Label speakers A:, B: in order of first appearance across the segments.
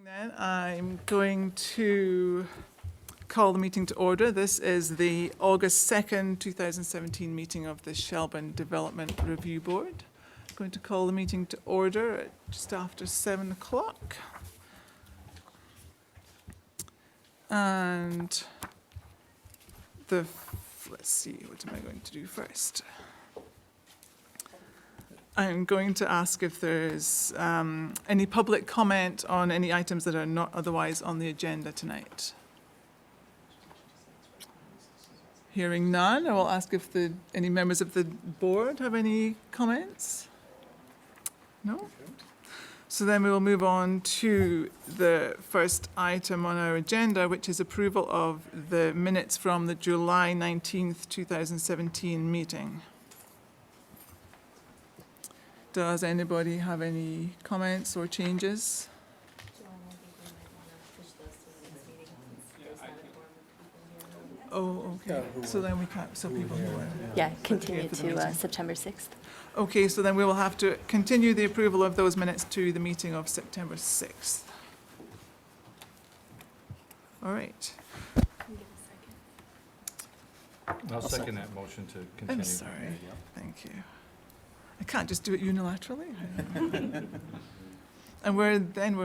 A: Then I'm going to call the meeting to order. This is the August 2nd, 2017 meeting of the Shelburne Development Review Board. I'm going to call the meeting to order at just after 7 o'clock. And let's see, what am I going to do first? I'm going to ask if there's any public comment on any items that are not otherwise on the agenda tonight. Hearing none, I will ask if any members of the board have any comments? No? So then we will move on to the first item on our agenda, which is approval of the minutes from the July 19th, 2017 meeting. Does anybody have any comments or changes? Oh, okay. So then we can't, so people who are...
B: Yeah, continue to September 6th.
A: Okay, so then we will have to continue the approval of those minutes to the meeting of September 6th. All right.
C: I'll second that motion to continue.
A: I'm sorry. Thank you. I can't just do it unilaterally. And we're a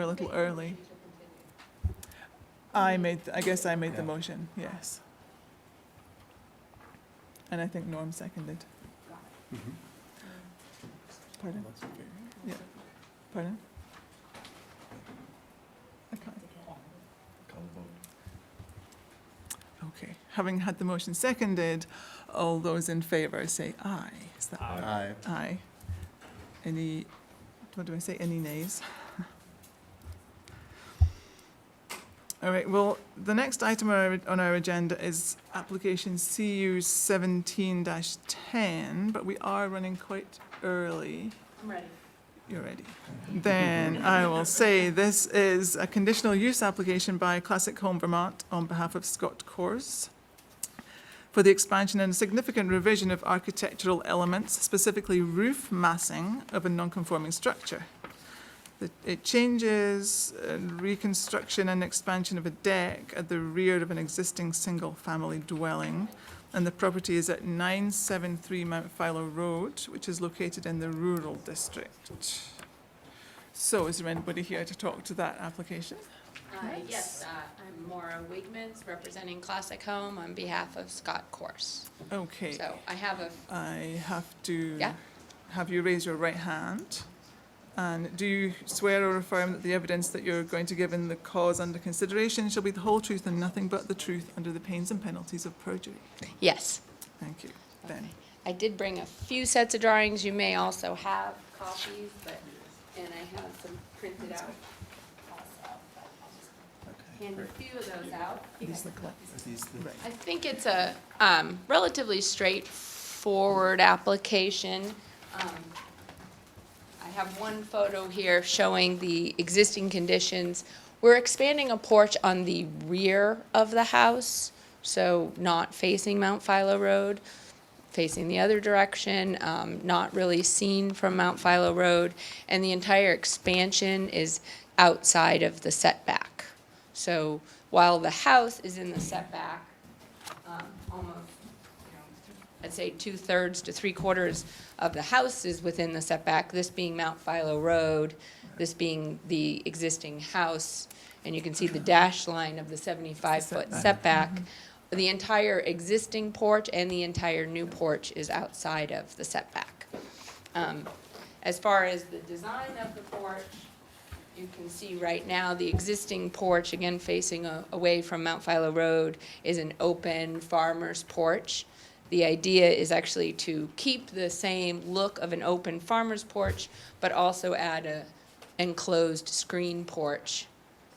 A: little early. I guess I made the motion, yes. And I think Norm seconded. Pardon? Yeah. Pardon? I can't.
C: Call the vote.
A: Okay. Having had the motion seconded, all those in favour say aye. Is that
C: Aye.
A: Aye. Any, what do I say, any nays? All right, well, the next item on our agenda is application CU 17-10, but we are running quite early.
B: I'm ready.
A: You're ready. Then I will say this is a conditional use application by Classic Home Vermont on behalf of Scott Course for the expansion and significant revision of architectural elements, specifically roof massing of a non-conforming structure. It changes reconstruction and expansion of a deck at the rear of an existing single-family dwelling, and the property is at 973 Mount Philo Road, which is located in the rural district. So is there anybody here to talk to that application?
D: Yes, I'm Maura Wigmans, representing Classic Home on behalf of Scott Course.
A: Okay.
D: So I have
A: I have to
D: Yeah.
A: have you raise your right hand. And do you swear or affirm that the evidence that you're going to give in the cause under consideration shall be the whole truth and nothing but the truth under the pains and penalties of perjury?
D: Yes.
A: Thank you. Then.
D: I did bring a few sets of drawings. You may also have copies, and I have some printed out. Hand a few of those out.
A: Right.
D: I think it's a relatively straightforward application. I have one photo here showing the existing conditions. We're expanding a porch on the rear of the house, so not facing Mount Philo Road, facing the other direction, not really seen from Mount Philo Road, and the entire expansion is outside of the setback. So while the house is in the setback, almost, I'd say 2/3 to 3/4 of the house is within the setback, this being Mount Philo Road, this being the existing house, and you can see the dash line of the 75-foot setback. The entire existing porch and the entire new porch is outside of the setback. As far as the design of the porch, you can see right now the existing porch, again facing away from Mount Philo Road, is an open farmer's porch. The idea is actually to keep the same look of an open farmer's porch, but also add a enclosed screen porch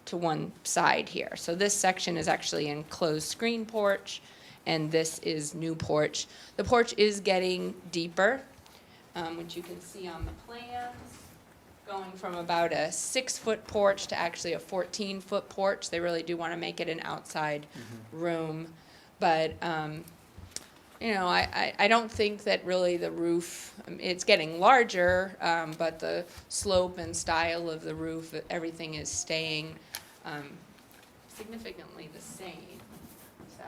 D: to one side here. So this section is actually enclosed screen porch, and this is new porch. The porch is getting deeper, which you can see on the plans, going from about a 6-foot porch to actually a 14-foot porch. They really do want to make it an outside room, but I don't think that really the roof, it's getting larger, but the slope and style of the roof, everything is staying significantly the same. So,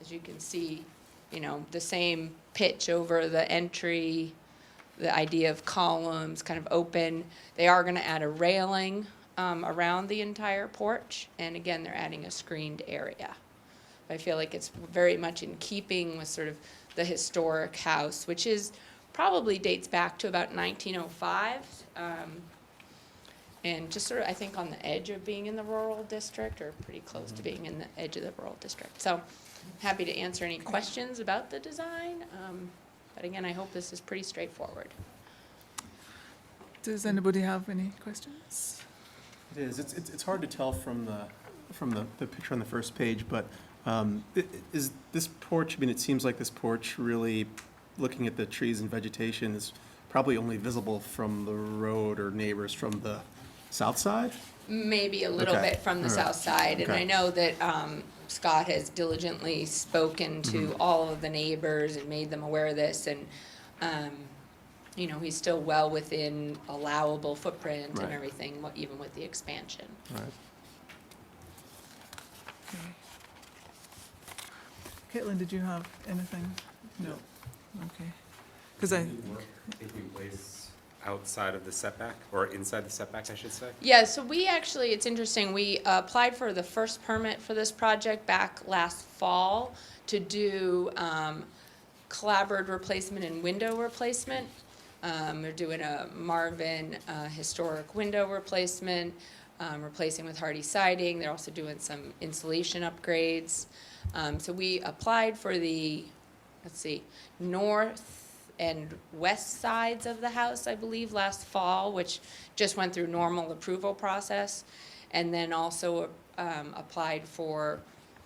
D: as you can see, you know, the same pitch over the entry, the idea of columns, kind of open. They are gonna add a railing around the entire porch, and again, they're adding a screened area. I feel like it's very much in keeping with sort of the historic house, which is, probably dates back to about 1905. And just sort of, I think, on the edge of being in the rural district, or pretty close to being in the edge of the rural district. So, happy to answer any questions about the design. But again, I hope this is pretty straightforward.
A: Does anybody have any questions?
E: It is. It's hard to tell from the picture on the first page, but is this porch, I mean, it seems like this porch really, looking at the trees and vegetation, is probably only visible from the road or neighbors from the south side?
D: Maybe a little
E: Okay.
D: bit from the
E: All right.
D: south side. And
E: Okay.
D: I know that Scott has diligently spoken to all of the neighbors and made them aware of this. And, you know, he's still well within allowable footprint and
E: Right.
D: everything, even with the expansion.
E: All right.
A: Okay. Caitlin, did you have anything? No. Okay. Because
F: Taking place outside of the setback, or inside the setback, I should say?
D: Yeah, so we actually, it's interesting, we applied for the first permit for this project back last fall to do clapboard replacement and window replacement. They're doing a Marvin historic window replacement, replacing with hardy siding. They're also doing some insulation upgrades. So we applied for the, let's see, north and west sides of the house, I believe, last fall, which just went through normal approval process. And then also applied for,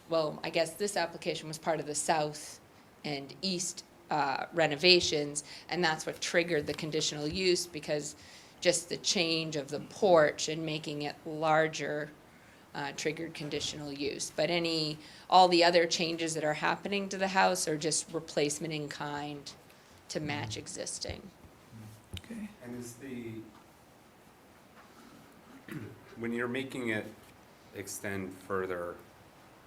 D: well, I guess this application was part of the south and east renovations, and that's what triggered the conditional use, because just the change of the porch and making it larger triggered conditional use. But all the other changes that are happening to the house are just replacement in kind to match existing.
A: okay.
F: And is when you're making it extend further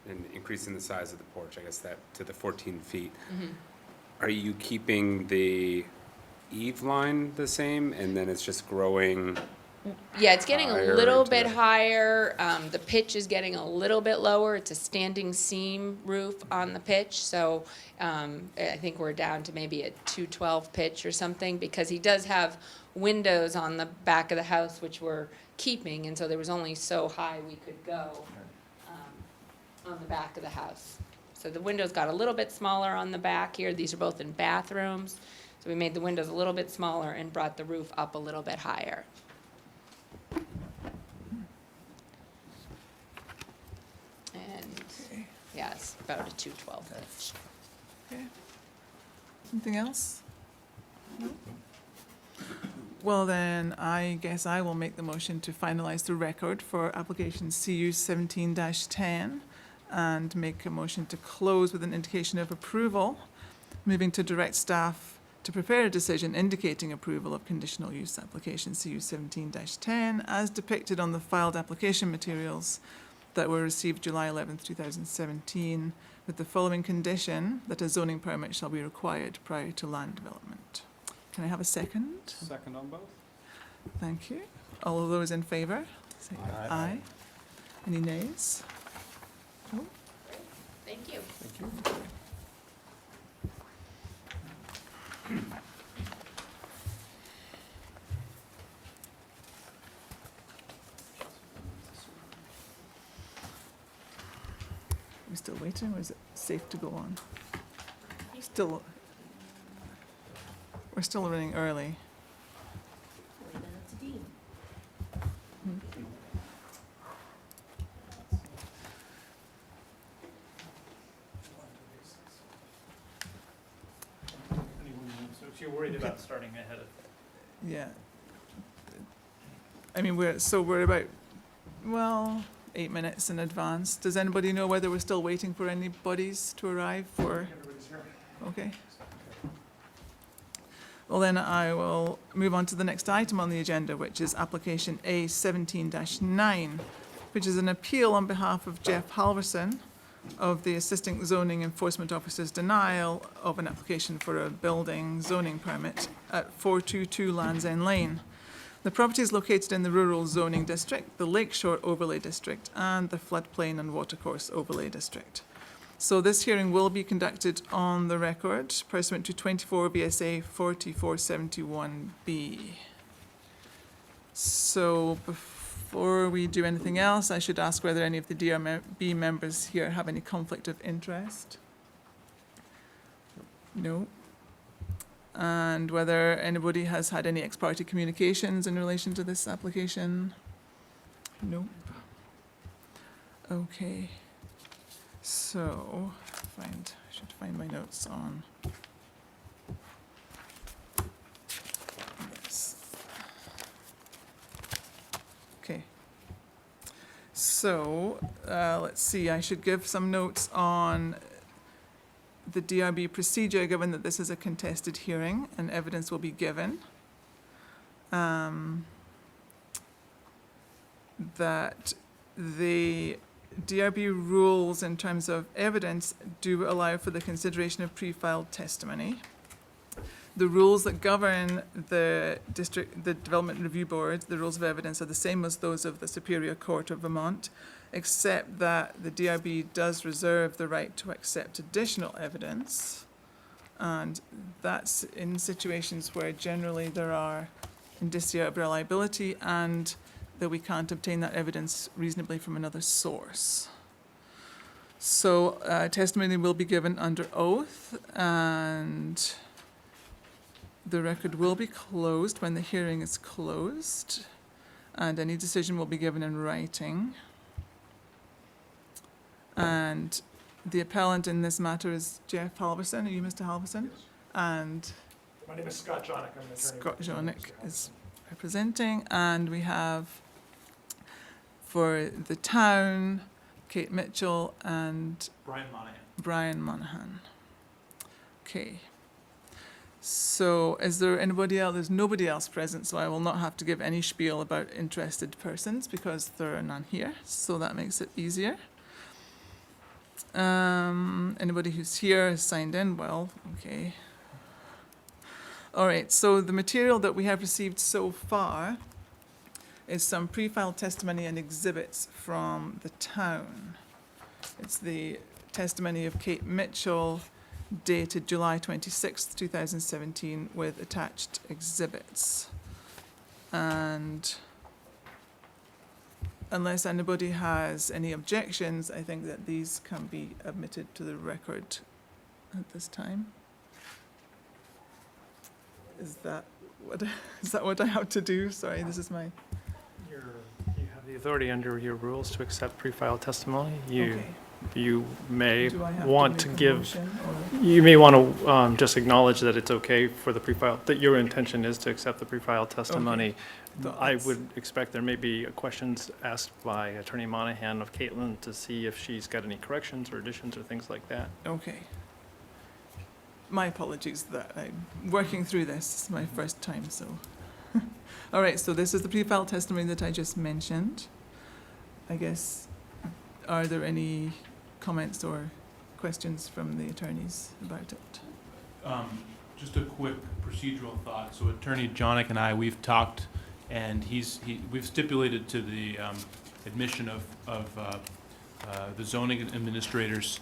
F: and increasing the size of the porch, I guess that to the 14 feet, are you keeping the eave line the same, and then it's just growing?
D: Yeah, it's getting a
F: Higher
D: little
F: into
D: bit
F: the-
D: higher. The pitch is getting a little bit lower. It's a standing seam roof on the pitch, so I think we're down to maybe a 212 pitch or something, because he does have windows on the back of the house, which we're keeping, and so there was only so high we could go on the back of the house. So the windows got a little bit smaller on the back here. These are both in bathrooms, so we made the windows a little bit smaller and brought the roof up a little bit higher. And,
A: Okay.
D: yeah, it's about a 212 pitch.
A: Okay. Something else? No? Well, then, I guess I will make the motion to finalize the record for application CU 17-10 and make a motion to close with an indication of approval, moving to direct staff to prepare a decision indicating approval of conditional use application CU 17-10 as depicted on the filed application materials that were received July 11th, 2017, with the following condition that a zoning permit shall be required prior to land development. Can I have a second?
C: Second on both?
A: Thank you. All of those in favour? Say
C: Aye.
A: aye. Any nays? No?
D: Thank you.
E: Thank you.
A: We're still waiting, or is it safe to go on? Still, we're still running early.
G: So if you're worried about starting ahead of,
A: Yeah. I mean, we're about, well, 8 minutes in advance. Does anybody know whether we're still waiting for anybody's to arrive for?
G: everybody's here.
A: Okay. Well, then I will move on to the next item on the agenda, which is application A 17-9 which is an appeal on behalf of Jeff Halverson of the Assistant Zoning Enforcement Officer's denial of an application for a building zoning permit at 422 Land's End Lane. The property is located in the Rural Zoning District, the Lakeshore Overlay District, and the Floodplain and Watercourse Overlay District. So this hearing will be conducted on the record pursuant to 24 VSA 4471B. So before we do anything else, I should ask whether any of the DRB members here have any conflict of interest. No. And whether anybody has had any ex parte communications in relation to this application? Nope. Okay. So, I should find my notes on this. Okay. So, let's see, I should give some notes on the DRB procedure, given that this is a contested hearing and evidence will be given. That the DRB rules in terms of evidence do allow for the consideration of pre-filed testimony. The rules that govern the Development Review Board, the rules of evidence, are the same as those of the Superior Court of Vermont, except that the DRB does reserve the right to accept additional evidence. And that's in situations where generally there are indicia of reliability and that we can't obtain that evidence reasonably from another source. So testimony will be given under oath, and the record will be closed when the hearing is closed, and any decision will be given in writing. And the appellant in this matter is Jeff Halverson. Are you Mr. Halverson?
H: Yes.
A: And
H: My name is Scott Jonick. I'm an attorney.
A: Scott Jonick is representing, and we have for the town, Kate Mitchell and Brian Monahan. Okay. So is there anybody else? There's nobody else present, so I will not have to give any spiel about interested persons because there are none here, so that makes it easier. Anybody who's here has signed in, well, okay. All right, so the material that we have received so far is some pre-filed testimony and exhibits from the town. It's the testimony of Kate Mitchell, dated July 26th, 2017, with attached exhibits. And unless anybody has any objections, I think that these can be admitted to the record at this time. Is that what I have to do? Sorry, this is my...
G: You have the authority under your rules to accept pre-filed testimony.
A: Okay.
G: You may
A: Do I have
G: want to
A: make a
G: give,
A: motion, or-
G: you may want to just acknowledge that it's okay for the pre-filed, that your intention is to accept the pre-filed testimony. I would expect there may be questions asked by Attorney Monahan of Caitlin to see if she's got any corrections or additions or things like that.
A: Okay. My apologies that I'm working through this. It's my first time, so. All right, so this is the pre-filed testimony that I just mentioned. I guess, are there any comments or questions from the attorneys about it?
I: Just a quick procedural thought. So Attorney Jonick and I, we've talked, and we've stipulated to the admission of the zoning administrator's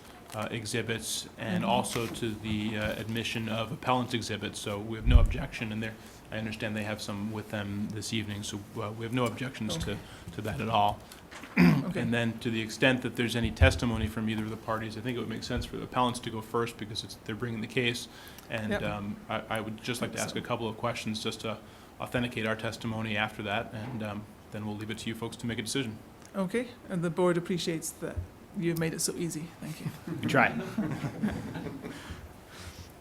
I: exhibits, and also to the admission of appellant's exhibits. So we have no objection, and I understand they have some with them this evening, so we have no objections to that at all.
A: Okay.
I: And then to the extent that there's any testimony from either of the parties, I think it would make sense for the appellants to go first because they're bringing the case. And
A: Yep.
I: I would just like to ask a couple of questions just to authenticate our testimony after that, and then we'll leave it to you folks to make a decision.
A: Okay, and the board appreciates that you've made it so easy. Thank you.
I: We try.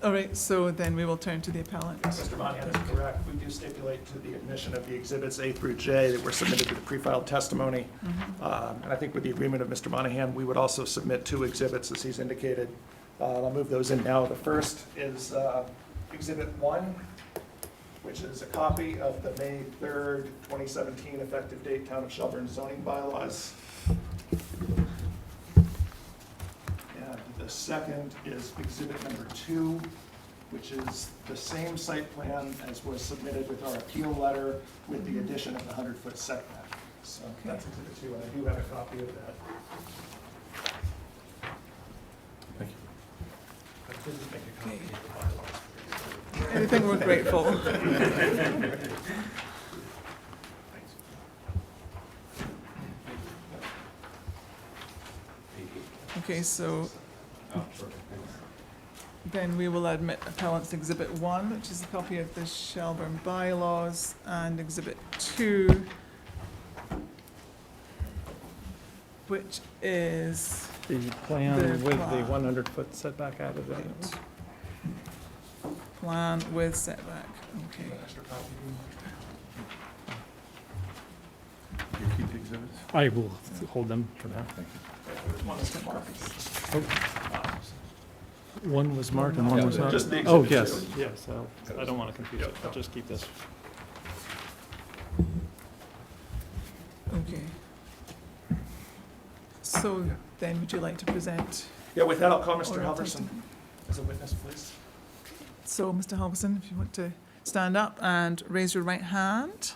A: All right, so then we will turn to the appellant.
H: Mr. Monahan is correct. We do stipulate to the admission of the exhibits A through J that were submitted to the pre-filed testimony. And I think with the agreement of Mr. Monahan, we would also submit 2 exhibits as he's indicated. I'll move those in now. The first is Exhibit 1. which is a copy of the May 3rd, 2017 effective date Town of Shelburne zoning bylaws. And the second is exhibit number 2, which is the same site plan as was submitted with our appeal letter with the addition of the 100-foot setback. So that's exhibit 2, and I do have a copy of that.
C: Thank you.
H: I didn't make a copy of the bylaws.
A: Anything we're grateful. Okay, so then we will admit appellant's Exhibit 1, which is a copy of the Shelburne bylaws, and Exhibit 2, which is
G: The plan
A: The
G: with the
A: plan.
G: 100-foot setback added in.
A: Right. Plan with setback, okay.
H: Extra copy.
C: You keep the exhibits?
G: I will hold them for now.
H: One is marked.
G: One was marked and one was not.
H: Just the
G: Oh,
H: exhibit
G: yes, yes, I don't want to confuse it, I'll just keep this.
A: Okay. So then would you like to present?
H: Yeah, with that, I'll call Mr.
A: oral
H: Halverson
A: testimony?
H: as a witness, please.
A: So, Mr. Halverson, if you want to stand up and raise your right hand.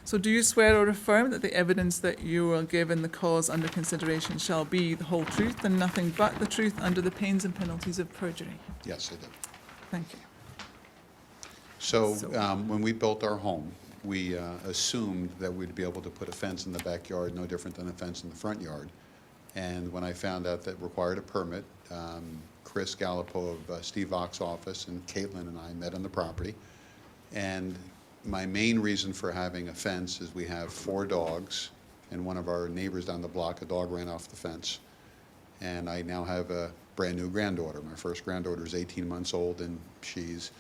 A: So do you swear or affirm that the evidence that you will give in the cause under consideration shall be the whole truth and nothing but the truth under the pains and penalties of perjury?
J: Yes, I do.
A: Thank you.
J: So
A: So-
J: when we built our home, we assumed that we'd be able to put a fence in the backyard, no different than a fence in the front yard. And when I found out that required a permit, Chris Gallipo of Steve Vox's office and Caitlin and I met on the property. And my main reason for having a fence is we have 4 dogs, and one of our neighbors down the block, a dog ran off the fence. And I now have a brand-new granddaughter. My first granddaughter is 18 months old, and she's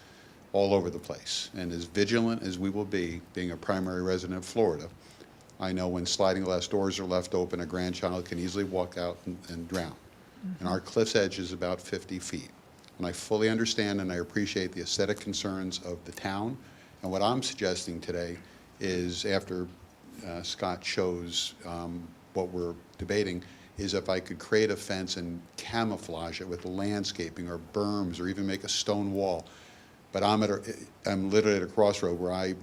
J: all over the place. And as vigilant as we will be, being a primary resident of Florida, I know when sliding glass doors are left open, a grandchild can easily walk out and drown. And our cliff's edge is about 50 feet. And I fully understand and I appreciate the aesthetic concerns of the town. And what I'm suggesting today is, after Scott shows what we're debating, is if I could create a fence and camouflage it with landscaping or berms or even make a stone wall. But I'm literally at a crossroad where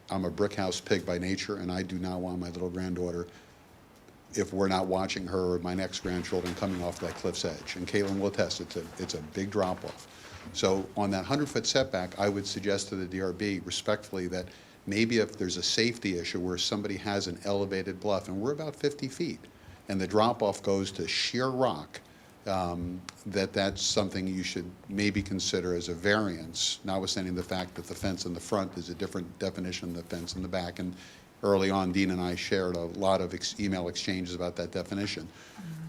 J: I'm a brick house pig by nature, and I do not want my little granddaughter, if we're not watching her or my next grandchildren, coming off that cliff's edge. And Caitlin will attest, it's a big drop-off. So on that 100-foot setback, I would suggest to the DRB respectfully that maybe if there's a safety issue where somebody has an elevated bluff, and we're about 50 feet, and the drop-off goes to sheer rock, that's something you should maybe consider as a variance, notwithstanding the fact that the fence in the front is a different definition than the fence in the back. And early on, Dean and I shared a lot of email exchanges about that definition.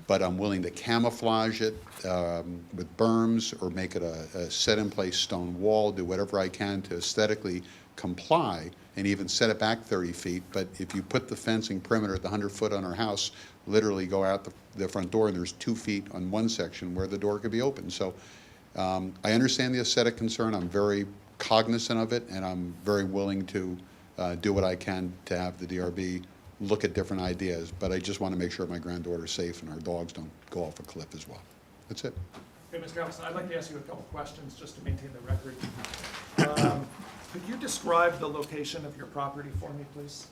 J: But I'm willing to camouflage it with berms or make it a set-in-place stone wall, do whatever I can to aesthetically comply, and even set it back 30 feet. But if you put the fencing perimeter at the 100-foot on our house, literally go out the front door, and there's 2 feet on one section where the door could be open. So I understand the aesthetic concern. I'm very cognizant of it, and I'm very willing to do what I can to have the DRB look at different ideas. But I just want to make sure my granddaughter's safe and our dogs don't go off a cliff as well. That's it.
H: Okay, Mr. Halverson, I'd like to ask you a couple questions just to maintain the record. Could you describe the location of your property for me, please?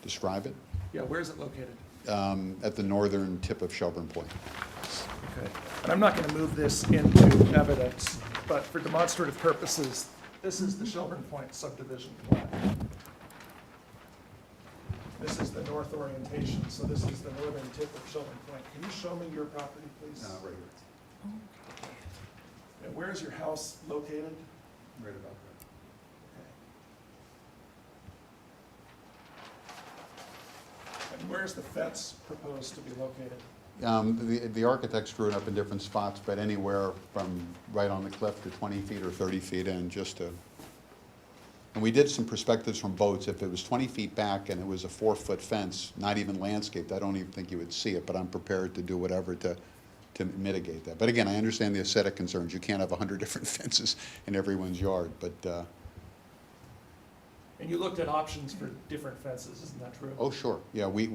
J: Describe it.
H: Yeah, where is it located?
J: At the northern tip of Shelburne Point.
H: Okay. And I'm not going to move this into evidence, but for demonstrative purposes, this is the Shelburne Point subdivision plan. This is the north orientation, so this is the northern tip of Shelburne Point. Can you show me your property, please?
J: Right here.
H: And where is your house located?
J: Right about
H: And where is the fence proposed to be located?
J: The architects drew it up in different spots, but anywhere from right on the cliff to 20 feet or 30 feet in, just to. And we did some perspectives from boats. If it was 20 feet back and it was a 4-foot fence, not even landscaped, I don't even think you would see it, but I'm prepared to do whatever to mitigate that. But again, I understand the aesthetic concerns. You can't have 100 different fences in everyone's yard, but
H: And you looked at options for different fences, isn't that true?
J: Oh, sure. Yeah, we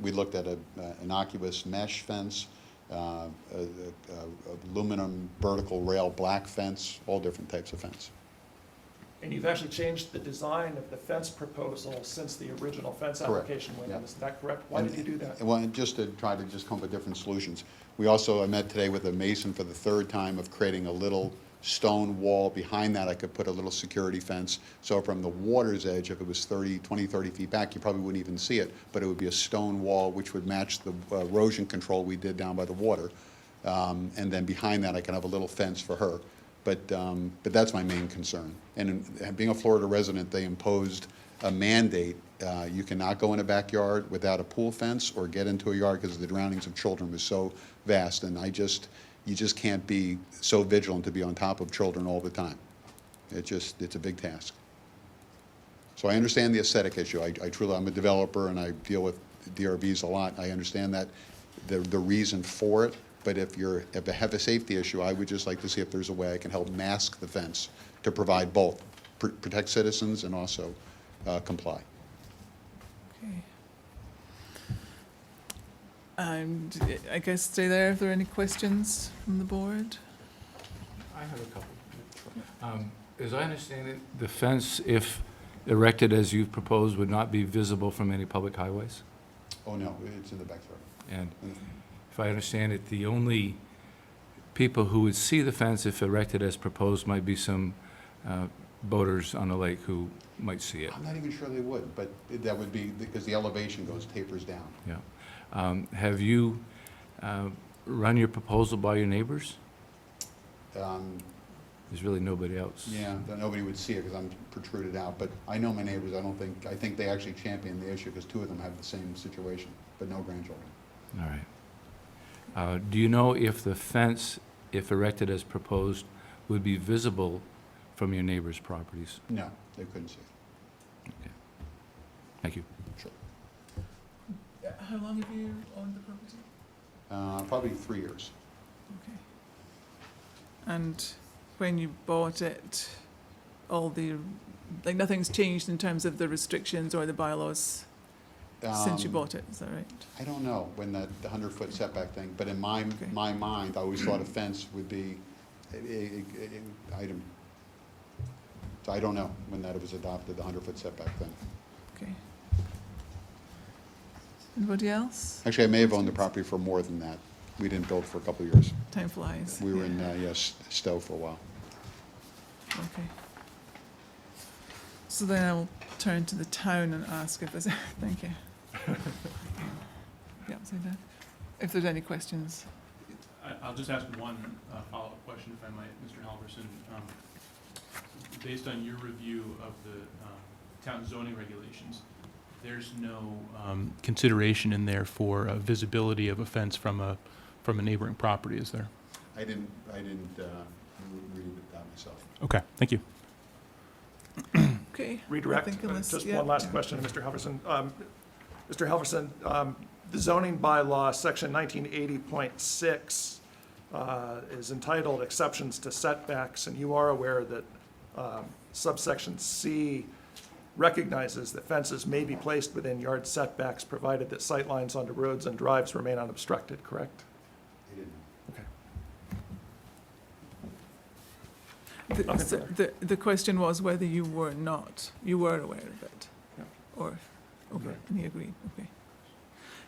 J: looked at a innocuous mesh fence, aluminum vertical rail black fence, all different types of fence.
H: And you've actually changed the design of the fence proposal since the original fence
J: Correct.
H: application went in,
J: Yeah.
H: is that correct? Why did you do that?
J: Well, just to try to just come up with different solutions. We also, I met today with a mason for the third time of creating a little stone wall. Behind that, I could put a little security fence. So from the water's edge, if it was 30 feet back, you probably wouldn't even see it, but it would be a stone wall which would match the erosion control we did down by the water. And then behind that, I can have a little fence for her. But that's my main concern. And being a Florida resident, they imposed a mandate. You cannot go in a backyard without a pool fence or get into a yard because the drownings of children was so vast. And you just can't be so vigilant to be on top of children all the time. It's a big task. So I understand the aesthetic issue. I truly, I'm a developer and I deal with DRVs a lot. I understand that the reason for it. But if you have a safety issue, I would just like to see if there's a way I can help mask the fence to provide both, protect citizens and also comply.
A: Okay. And I guess stay there if there are any questions from the board.
K: I have a couple. As I understand it, the fence, if erected as you've proposed, would not be visible from any public highways?
J: Oh, no, it's in the backyard.
K: And if I understand it, the only people who would see the fence if erected as proposed might be some boaters on the lake who might see it.
J: I'm not even sure they would, but that would be because the elevation tapers down.
K: Yeah. Have you run your proposal by your neighbors? There's really nobody else.
J: Yeah, nobody would see it because I'm protruded out, but I know my neighbors. I think they actually champion the issue because two of them have the same situation, but no grandchildren.
K: All right. Do you know if the fence, if erected as proposed, would be visible from your neighbors' properties?
J: No, they couldn't see it.
K: Okay. Thank you.
J: Sure.
A: How long have you owned the property?
J: Probably 3 years.
A: Okay. And when you bought it, nothing's changed in terms of the restrictions or the bylaws since you bought it, is that right?
J: I don't know when the 100-foot setback thing, but in my mind, I always thought a fence would be a item. So I don't know when that was adopted, the 100-foot setback thing.
A: Okay. Anybody else?
J: Actually, I may have owned the property for more than that. We didn't build for a couple of years.
A: Time flies.
J: We were in Stowe for a while.
A: Okay. So then I'll turn to the town and ask if there's, thank you. Yeah, say that. If there's any questions.
I: I'll just ask one follow-up question, if I might, Mr. Halverson. Based on your review of the town zoning regulations, there's no consideration in there for visibility of a fence from a neighboring property, is there?
J: I didn't read that myself.
I: Okay, thank you.
A: Okay.
H: Redirect,
A: I think unless-
H: just
A: yeah,
H: one last
A: yeah.
H: question to Mr. Halverson. Mr. Halverson, the zoning bylaw, section 1980.6, is entitled Exceptions to Setbacks, and you are aware that subsection C recognizes that fences may be placed within yard setbacks provided that sightlines onto roads and drives remain unobstructed, correct?
J: I didn't.
H: Okay. Nothing
A: So the question was whether you were aware of it?
H: Yeah.
A: Or, okay,
H: Right.
A: and he agreed, okay.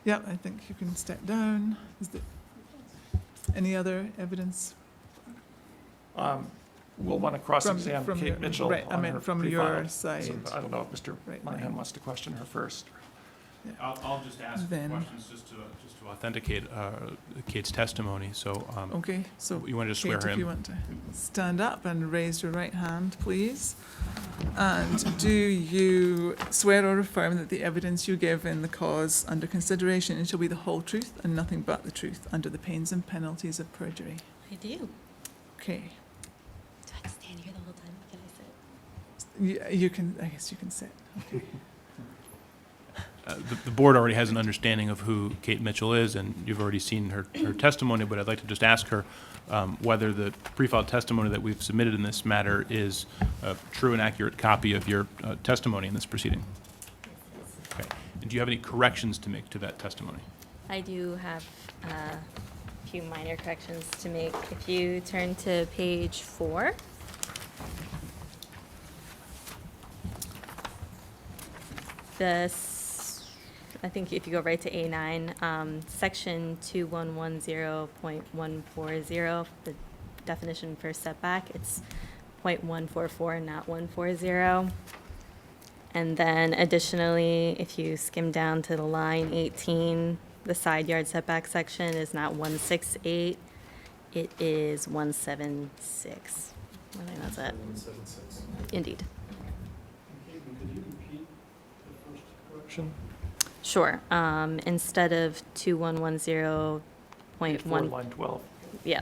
A: Yeah, I think you can step down. Is there any other evidence?
H: We'll want to cross-examine
A: from
H: Kate
A: your-
H: Mitchell
A: right, I
H: on
A: meant
H: her
A: from
H: pre-filed.
A: your side.
H: So I don't know if Mr.
A: Right,
H: Monahan
A: right.
H: wants to question her first.
I: I'll just ask
A: Then-
I: questions just to authenticate Kate's testimony, so
A: Okay, so
I: you want to just swear
A: Kate,
I: her
A: if
I: in?
A: you want to stand up and raise your right hand, please. And do you swear or affirm that the evidence you give in the cause under consideration shall be the whole truth and nothing but the truth under the pains and penalties of perjury?
B: I do.
A: Okay.
B: Do I have to stand here the whole time? Can I sit?
A: You can, I guess you can sit. Okay.
I: the board already has an understanding of who Kate Mitchell is, and you've already seen her testimony, but I'd like to just ask her whether the pre-filed testimony that we've submitted in this matter is a true and accurate copy of your testimony in this proceeding. Okay. And do you have any corrections to make to that testimony?
B: I do have a few minor corrections to make. If you turn to page 4. I think if you go right to A9, section 2110.140, the definition for setback, it's 0.144, not 140. And then additionally, if you skim down to the line 18, the side yard setback section is not 168, it is 176. I think that's it.
H: 176.
B: Indeed.
H: Caitlin, could you repeat the first correction?
B: Sure. Instead of 2110.1.
G: Before line 12.
B: Yeah.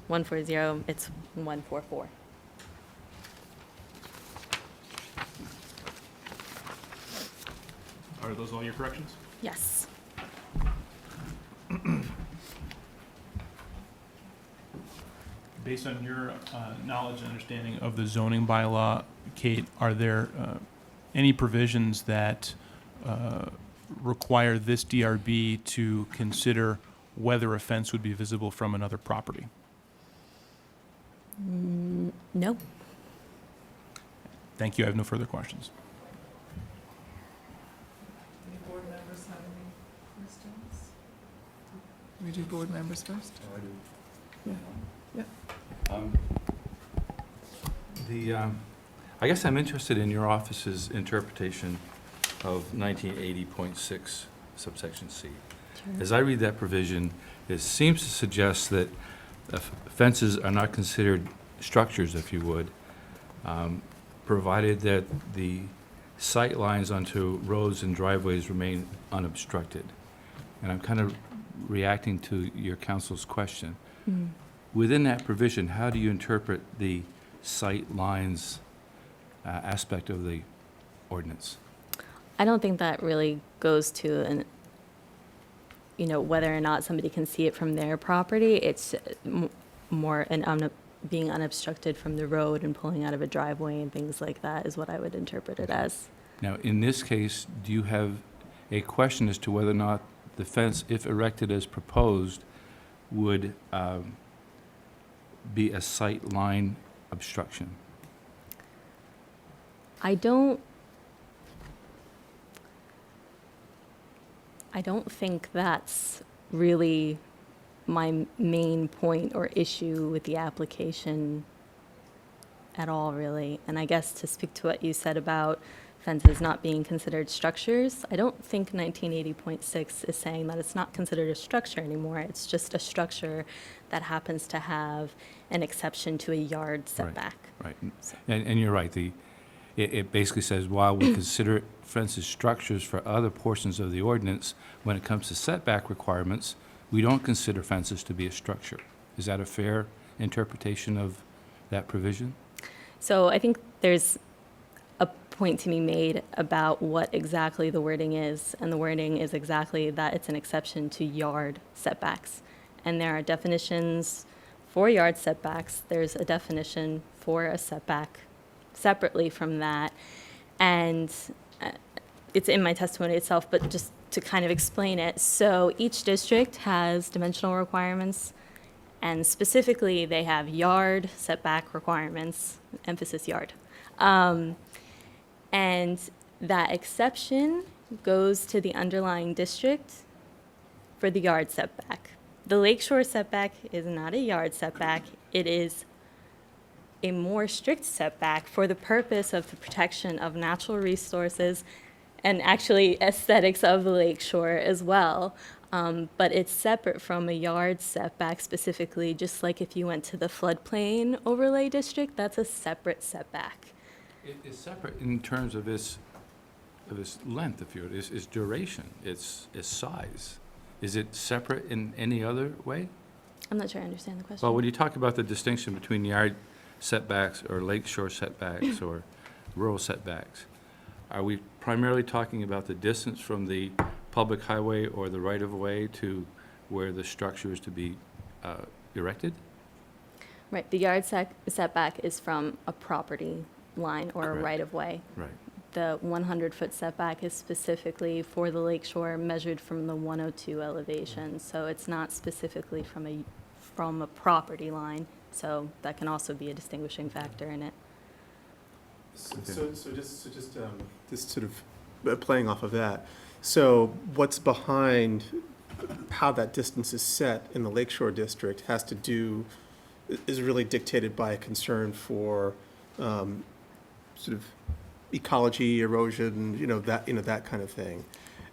B: 140, it's 144.
I: Are those all your corrections?
B: Yes.
I: Based on your knowledge and understanding of the zoning bylaw, Kate, are there any provisions that require this DRB to consider whether a fence would be visible from another property?
B: No.
I: Thank you. I have no further questions.
A: Any board members have any questions? We do board members first? Yeah.
K: I guess I'm interested in your office's interpretation of 1980.6 subsection C. As I read that provision, it seems to suggest that fences are not considered structures, if you would, provided that the sight lines onto roads and driveways remain unobstructed. And I'm kind of reacting to your counsel's question. Within that provision, how do you interpret the sight lines aspect of the ordinance?
B: I don't think that really goes to whether or not somebody can see it from their property. It's more being unobstructed from the road and pulling out of a driveway and things like that is what I would interpret it as.
K: Now, in this case, do you have a question as to whether or not the fence, if erected as proposed, would be a sight line obstruction?
B: I don't think that's really my main point or issue with the application at all, really. And I guess to speak to what you said about fences not being considered structures, I don't think 1980.6 is saying that it's not considered a structure anymore. It's just a structure that happens to have an exception to a yard setback.
K: Right. And you're right. It basically says, while we consider fences structures for other portions of the ordinance, when it comes to setback requirements, we don't consider fences to be a structure. Is that a fair interpretation of that provision?
B: So I think there's a point to be made about what exactly the wording is, and the wording is exactly that it's an exception to yard setbacks. And there are definitions for yard setbacks. There's a definition for a setback separately from that. And it's in my testimony itself, but just to kind of explain it. So each district has dimensional requirements, and specifically they have yard setback requirements, emphasis yard. And that exception goes to the underlying district for the yard setback. The lakeshore setback is not a yard setback. It is a more strict setback for the purpose of the protection of natural resources and actually aesthetics of the lakeshore as well. But it's separate from a yard setback specifically, just like if you went to the floodplain overlay district, that's a separate setback.
K: It's separate in terms of its length, if you would, its duration, its size. Is it separate in any other way?
B: I'm not sure I understand the question.
K: Well, when you talk about the distinction between yard setbacks or lakeshore setbacks or rural setbacks, are we primarily talking about the distance from the public highway or the right-of-way to where the structure is to be erected?
B: Right, the yard setback is from a property line or a
K: Correct.
B: right-of-way.
K: Right.
B: The 100-foot setback is specifically for the lakeshore measured from the 102 elevation, so it's not specifically from a property line, so that can also be a distinguishing factor in it.
E: So just sort of playing off of that, so what's behind how that distance is set in the Lakeshore District has to do, is really dictated by a concern for sort of ecology, erosion, that kind of thing.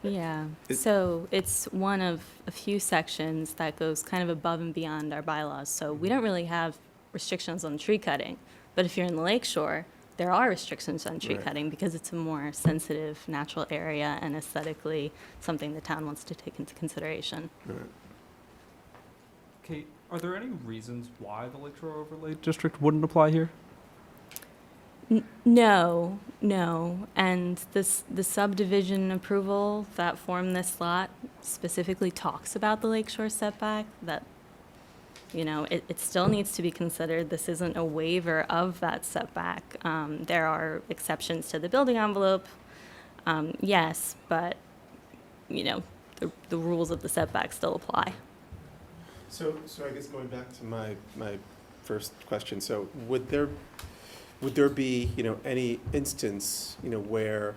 B: Yeah,
E: It-
B: so it's one of a few sections that goes kind of above and beyond our bylaws. So we don't really have restrictions on tree cutting, but if you're in the lakeshore, there are restrictions on tree
E: Right.
B: cutting because it's a more sensitive natural area and aesthetically something the town wants to take into consideration.
L: Kate, are there any reasons why the Lakeshore Overlay District wouldn't apply here?
B: No, and the subdivision approval that formed this lot specifically talks about the lakeshore setback, that, it still needs to be considered. This isn't a waiver of that setback. There are exceptions to the building envelope, yes, but, the rules of the setback still apply.
E: So I guess going back to my first question, so would there be, any instance, where,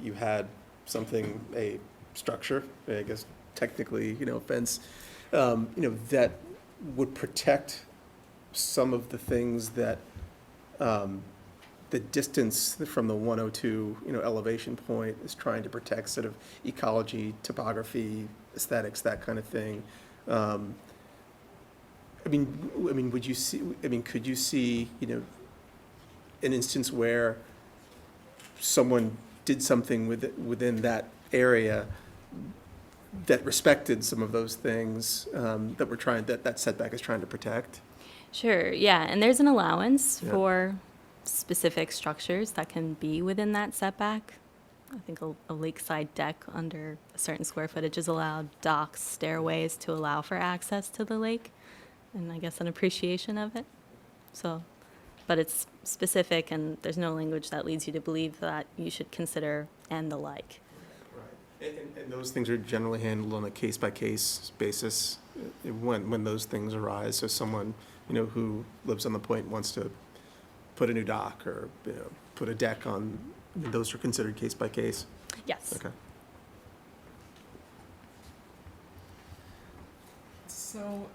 E: you had something, a structure, I guess technically, fence, that would protect some of the things that, the distance from the 102, elevation point is trying to protect, sort of ecology, topography, aesthetics, that kind of thing? Would you see, could you see, an instance where someone did something within that area that respected some of those things, that setback is trying to protect?
B: Sure, yeah, and there's an allowance
E: Yeah.
B: for specific structures that can be within that setback. I think a lakeside deck under a certain square footage is allowed, docks, stairways to allow for access to the lake, and I guess an appreciation of it. So, but it's specific, and there's no language that leads you to believe that you should consider and the like.
E: Right. And those things are generally handled on a case-by-case basis when those things arise. So someone, who lives on the point wants to put a new dock or, put a deck on, those are considered case-by-case?
B: Yes.
E: Okay.
A: So,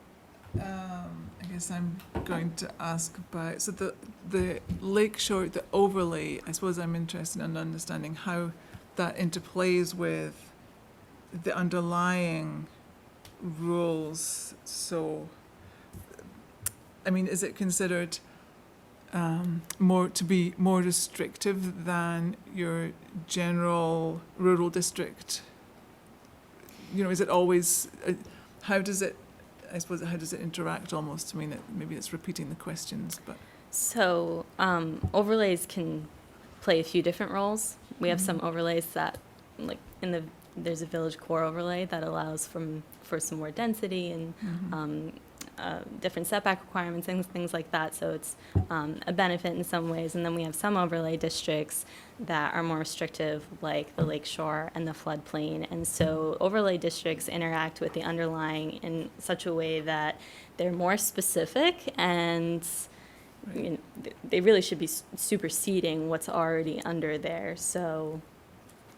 A: I guess I'm going to ask about, so the lakeshore, the overlay, I suppose I'm interested in understanding how that interplays with the underlying rules. So, is it considered to be more restrictive than your general rural district? Is it always, how does it interact almost? Maybe it's repeating the questions, but.
B: So overlays can play a few different roles. We have some overlays that, like there's a village core overlay that allows for some more density and different setback requirements, things like that. So it's a benefit in some ways. And then we have some overlay districts that are more restrictive, like the lakeshore and the floodplain. And so overlay districts interact with the underlying in such a way that they're more specific, and they really should be superseding what's already under there. So,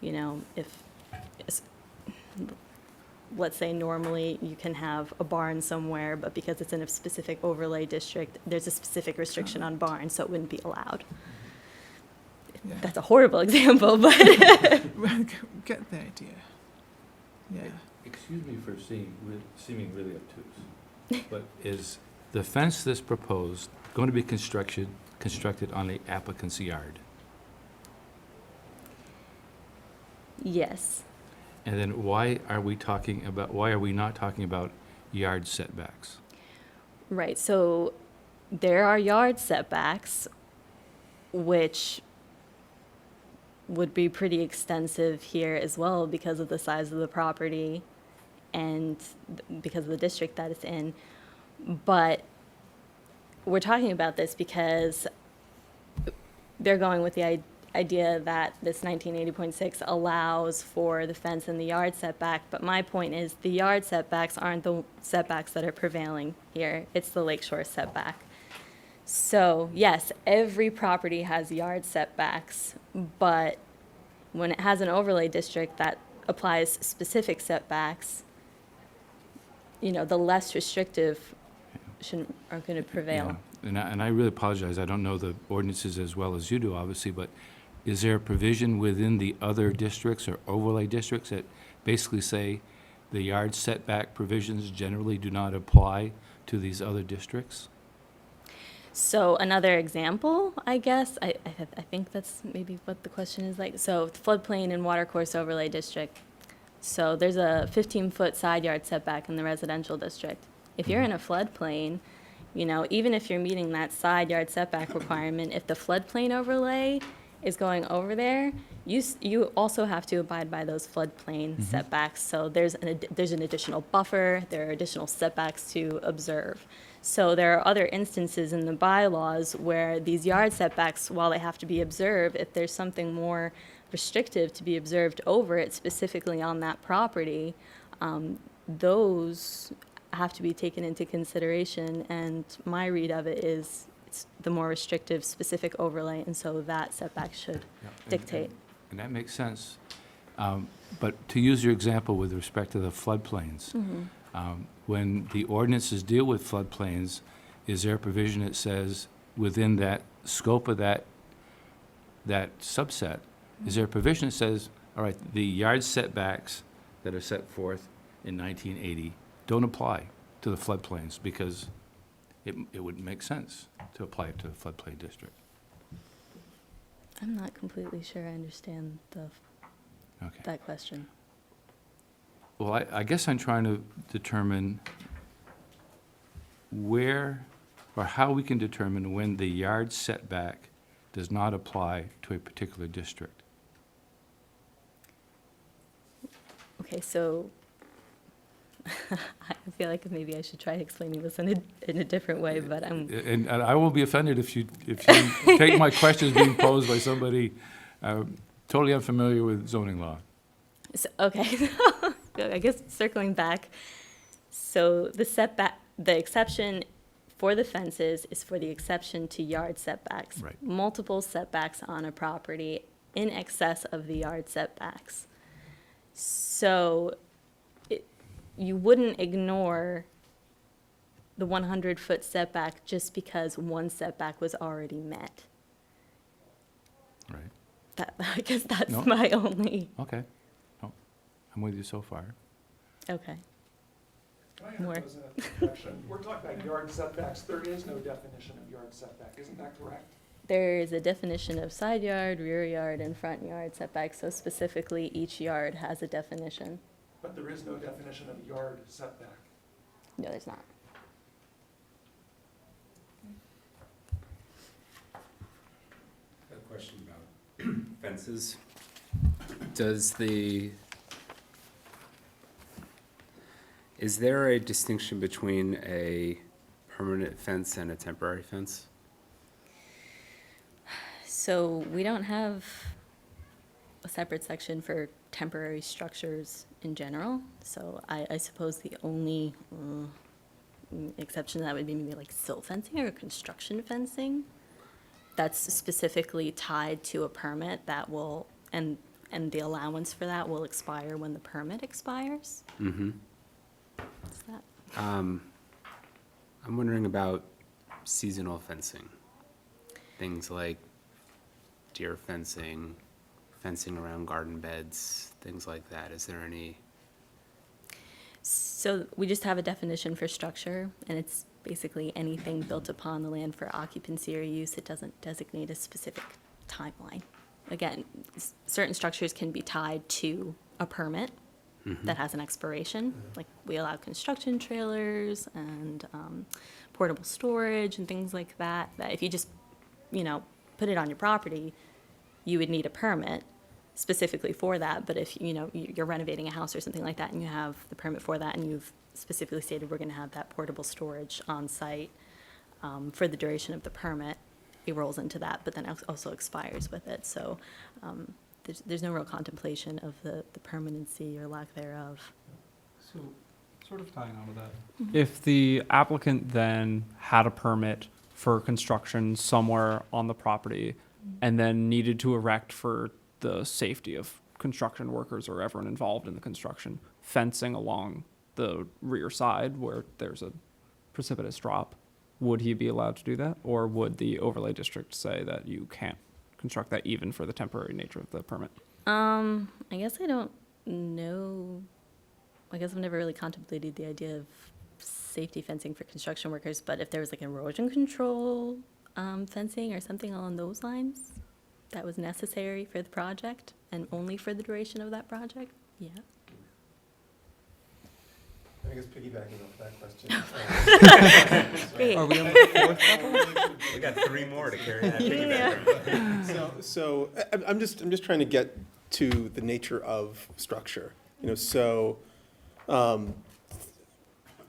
B: if let's say normally you can have a barn somewhere, but because it's in a specific overlay district, there's a specific restriction on barns, so it wouldn't be allowed.
A: Yeah.
B: That's a horrible example, but
A: Get the idea. Yeah.
K: Excuse me for seeming really obtuse, but is the fence that's proposed going to be constructed on the applicant's yard?
B: yes.
K: And then why are we not talking about yard setbacks?
B: Right, so there are yard setbacks, which would be pretty extensive here as well because of the size of the property and because of the district that it's in. But we're talking about this because they're going with the idea that this 1980.6 allows for the fence and the yard setback, but my point is the yard setbacks aren't the setbacks that are prevailing here. It's the lakeshore setback. So yes, every property has yard setbacks, but when it has an overlay district that applies specific setbacks, you know, the less restrictive are going to prevail.
K: Yeah. And I really apologize, I don't know the ordinances as well as you do, obviously, but is there a provision within the other districts or overlay districts that basically say the yard setback provisions generally do not apply to these other districts?
B: So another example, I guess, I think that's maybe what the question is like. So floodplain and watercourse overlay district. So there's a 15-foot side yard setback in the residential district. If you're in a floodplain, you know, even if you're meeting that side yard setback requirement, if the floodplain overlay is going over there, you also have to abide by those floodplain setbacks. So there's an additional buffer, there are additional setbacks to observe. So there are other instances in the bylaws where these yard setbacks, while they have to be observed, if there's something more restrictive to be observed over it, specifically on that property, those have to be taken into consideration. And my read of it is it's the more restrictive specific overlay, and so that setback should dictate.
K: And that makes sense. But to use your example with respect to the floodplains, when the ordinances deal with floodplains, is there a provision that says within that scope of that subset, is there a provision that says, all right, the yard setbacks that are set forth in 1980 don't apply to the floodplains because it wouldn't make sense to apply it to the floodplain district?
B: I'm not completely sure I understand that question.
K: Well, I guess I'm trying to determine where or how we can determine when the yard setback does not apply to a particular district.
B: Okay, so I feel like maybe I should try explaining this in a different way, but I'm...
K: And I won't be offended if you take my questions being posed by somebody totally unfamiliar with zoning law.
B: So, okay, I guess circling back, so the exception for the fences is for the exception to yard setbacks.
K: Right.
B: Multiple setbacks on a property in excess of the yard setbacks. So you wouldn't ignore the 100-foot setback just because one setback was already met.
K: Right.
B: I guess that's
K: No.
B: my only...
K: Okay. No, I'm with you so far.
B: Okay.
H: Can I
B: More.
H: interpose an objection? We're talking about yard setbacks. There is no definition of yard setback. Isn't that correct?
B: There is a definition of side yard, rear yard, and front yard setbacks, so specifically each yard has a definition.
H: But there is no definition of yard setback.
B: No, there's not.
F: A question about fences. Is there a distinction between a permanent fence and a temporary fence?
B: So we don't have a separate section for temporary structures in general. So I suppose the only exception to that would be maybe like silt fencing or construction fencing. That's specifically tied to a permit that will, and the allowance for that will expire when the permit expires.
F: Mm-hmm.
B: Is that?
F: I'm wondering about seasonal fencing. Things like deer fencing, fencing around garden beds, things like that. Is there any?
B: So we just have a definition for structure, and it's basically anything built upon the land for occupancy or use. It doesn't designate a specific timeline. Again, certain structures can be tied to a permit that has an expiration. Like we allow construction trailers and portable storage and things like that, that if you just, put it on your property, you would need a permit. specifically for that, but if, you know, you're renovating a house or something like that and you have the permit for that and you've specifically stated we're gonna have that portable storage on site for the duration of the permit, it rolls into that, but then also expires with it. So there's no real contemplation of the permanency or lack thereof.
L: So, sort of tying on with that. If the applicant then had a permit for construction somewhere on the property and then needed to erect for the safety of construction workers or everyone involved in the construction, fencing along the rear side where there's a precipitous drop, would he be allowed to do that? Or would the overlay district say that you can't construct that even for the temporary nature of the permit?
B: I guess I don't know. I guess I've never really contemplated the idea of safety fencing for construction workers, but if there was like erosion control fencing or something along those lines that was necessary for the project and only for the duration of that project, yeah.
E: I guess piggybacking off that question.
B: Great.
L: Are we on the fourth level?
F: We got 3 more to carry that piggyback.
E: So I'm just trying to get to the nature of structure. You know, so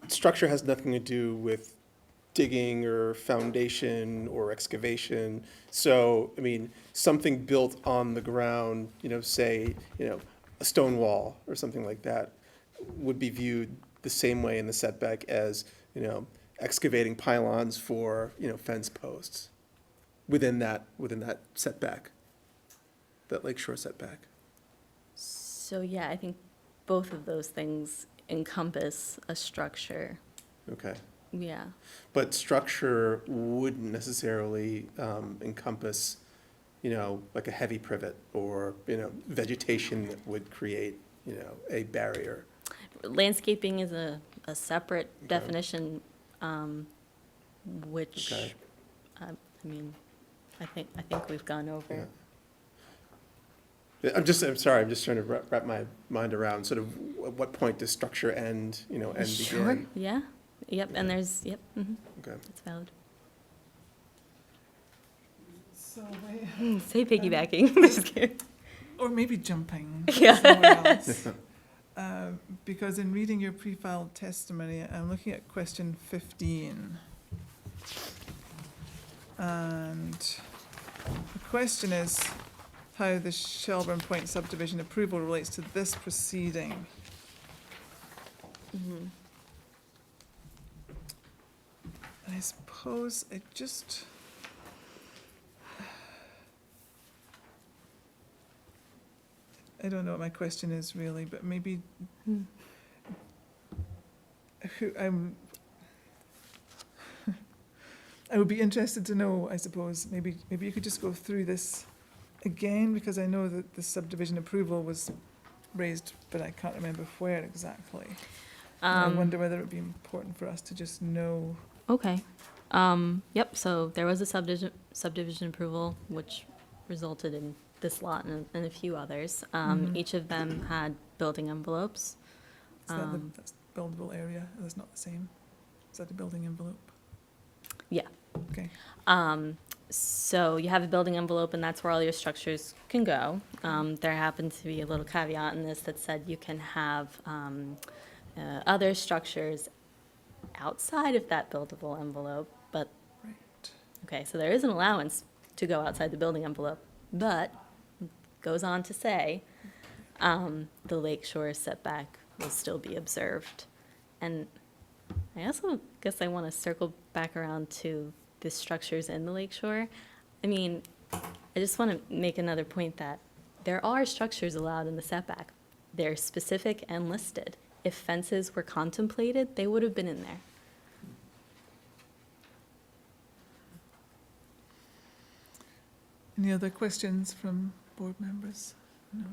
E: structure has nothing to do with digging or foundation or excavation. So, I mean, something built on the ground, you know, say, you know, a stone wall or something like that would be viewed the same way in the setback as, you know, excavating pylons for, you know, fence posts within that setback, that lakeshore setback.
B: So yeah, I think both of those things encompass a structure.
E: Okay.
B: Yeah.
E: But structure wouldn't necessarily encompass, you know, like a heavy privet or, you know, vegetation that would create, you know, a barrier.
B: Landscaping is a separate
E: Okay.
B: definition, which,
E: Okay.
B: I mean, I think we've gone over.
E: Yeah. I'm sorry, I'm just trying to wrap my mind around sort of at what point does structure end, you know, and
B: Sure.
E: begin?
B: Yeah, yep, and there's, yep,
E: Okay.
B: that's valid.
A: So, wait,
B: Say piggybacking, just kidding.
A: or maybe jumping
B: Yeah.
A: somewhere else. Because in reading your pre-filed testimony, I'm looking at question 15. And the question is how the Shelburne Point subdivision approval relates to this proceeding. And I suppose it just... I don't know what my question is really, but maybe I would be interested to know, I suppose, maybe you could just go through this again, because I know that the subdivision approval was raised, but I can't remember where exactly. I wonder whether it would be important for us to just know.
B: Okay. Yep, so there was a subdivision approval, which resulted in this lot and a few others. Each of them had building envelopes.
A: Is that that's buildable area? That's not the same? Is that a building envelope?
B: Yeah.
A: Okay.
B: So you have a building envelope, and that's where all your structures can go. There happened to be a little caveat in this that said you can have other structures outside of that buildable envelope, but,
A: Right.
B: okay, so there is an allowance to go outside the building envelope, but it goes on to say the lakeshore setback will still be observed. And I also guess I want to circle back around to the structures in the lakeshore. I mean, I just want to make another point that there are structures allowed in the setback. They're specific and listed. If fences were contemplated, they would have been in there.
A: Any other questions from board members? No.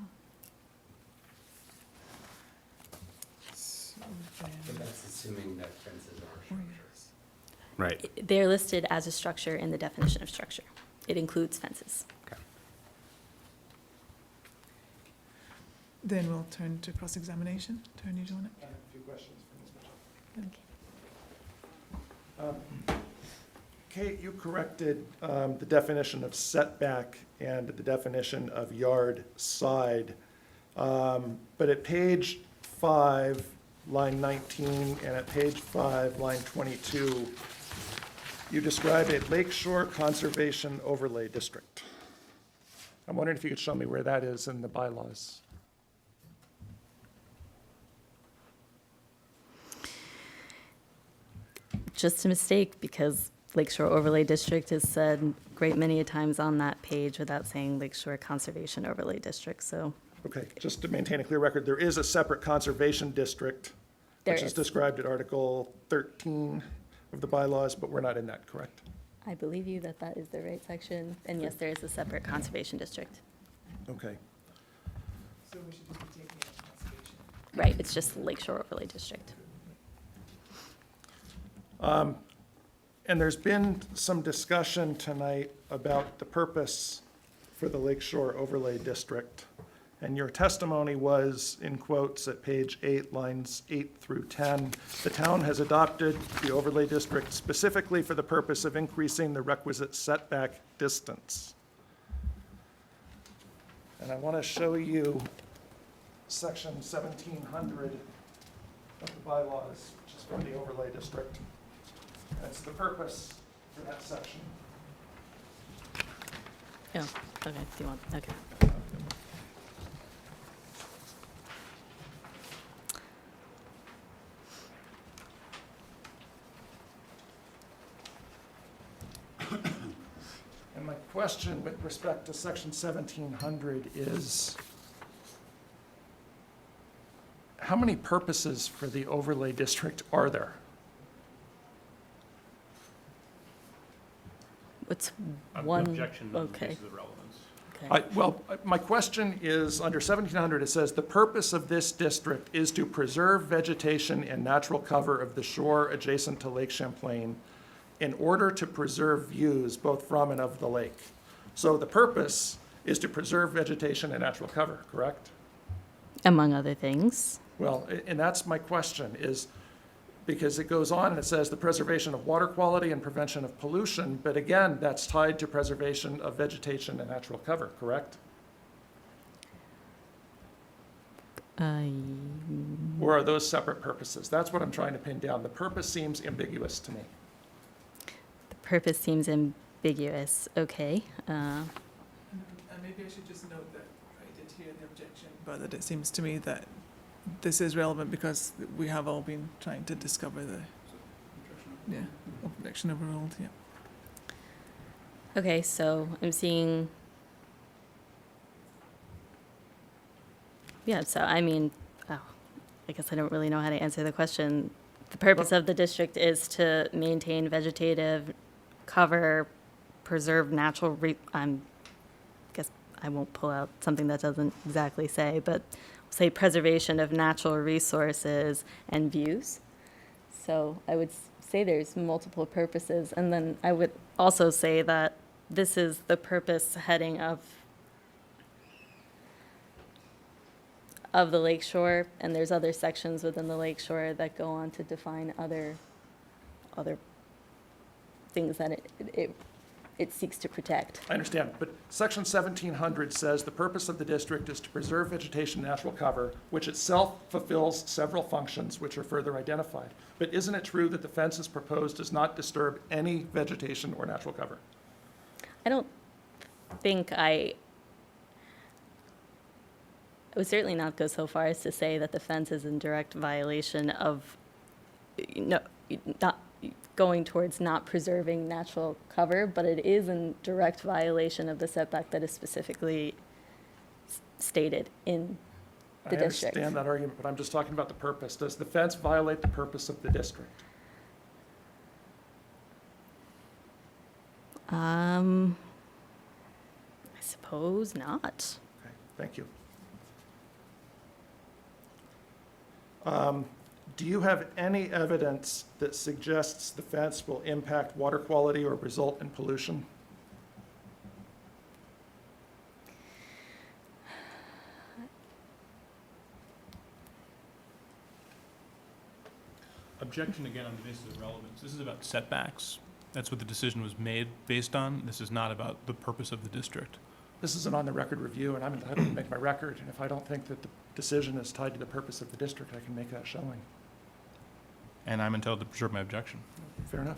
A: So
F: But
A: then,
F: that's assuming that fences are
A: oh,
F: structures. Right.
B: They're listed as a structure in the definition of structure. It includes fences.
F: Okay.
A: then we'll turn to cross-examination. Attorney Jonah.
H: I have a few questions for Ms. Mitchell.
B: Okay.
H: Kate, you corrected the definition of setback and the definition of yard side. But at page 5, line 19, and at page 5, line 22, you describe a lakeshore conservation overlay district. I'm wondering if you could show me where that is in the bylaws.
B: Just a mistake, because Lakeshore Overlay District is said a great many a times on that page without saying Lakeshore Conservation Overlay District, so
H: Okay, just to maintain a clear record, there is a separate conservation district,
B: there
H: which is
B: is.
H: described at Article 13 of the bylaws, but we're not in that, correct?
B: I believe you that that is the right section, and yes, there is a separate conservation district.
H: Okay.
A: So we should just be taking it as conservation.
B: Right, it's just Lakeshore Overlay District.
H: And there's been some discussion tonight about the purpose for the Lakeshore Overlay District. And your testimony was, in quotes, at page 8, lines 8 through 10, the town has adopted the overlay district specifically for the purpose of increasing the requisite setback distance. And I want to show you section 1700 of the bylaws, which is from the overlay district. That's the purpose for that section.
B: Oh, okay, do you want, okay.
H: And my question with respect to section 1700 is, how many purposes for the overlay district are there?
B: What's one?
I: Objection on the
B: Okay.
I: basis of relevance.
B: Okay.
H: Well, my question is, under 1700, it says, "The purpose of this district is to preserve vegetation and natural cover of the shore adjacent to Lake Champlain in order to preserve views both from and of the lake." So the purpose is to preserve vegetation and natural cover, correct?
B: Among other things.
H: Well, and that's my question, is because it goes on and it says the preservation of water quality and prevention of pollution, but again, that's tied to preservation of vegetation and natural cover, correct? Or are those separate purposes? That's what I'm trying to pin down. The purpose seems ambiguous to me.
B: The purpose seems ambiguous, okay.
A: And maybe I should just note that I did hear the objection, but that it seems to me that this is relevant because we have all been trying to discover the, objection overruled, yeah.
B: Okay, so I'm seeing, yeah, so I mean, I guess I don't really know how to answer the question. The purpose of the district is to maintain vegetative cover, preserve natural, guess I won't pull out something that doesn't exactly say, but say preservation of natural resources and views. So I would say there's multiple purposes, and then I would also say that this is the purpose heading of the lakeshore, and there's other sections within the lakeshore that go on to define other things that it seeks to protect.
H: I understand, but section 1700 says the purpose of the district is to preserve vegetation and natural cover, which itself fulfills several functions which are further identified. But isn't it true that the fence as proposed does not disturb any vegetation or natural cover?
B: I don't think I would certainly not go so far as to say that the fence is in direct violation of, not going towards not preserving natural cover, but it is in direct violation of the setback that is specifically stated in the district.
H: I understand that argument, but I'm just talking about the purpose. Does the fence violate the purpose of the district?
B: I suppose not.
H: Okay, thank you. Do you have any evidence that suggests the fence will impact water quality or result in pollution?
I: Objection again on the basis of relevance. This is about setbacks. That's what the decision was made based on. This is not about the purpose of the district.
H: This is an on-the-record review, and I'm entitled to make my record, and if I don't think that the decision is tied to the purpose of the district, I can make that showing.
I: And I'm entitled to preserve my objection.
H: Fair enough.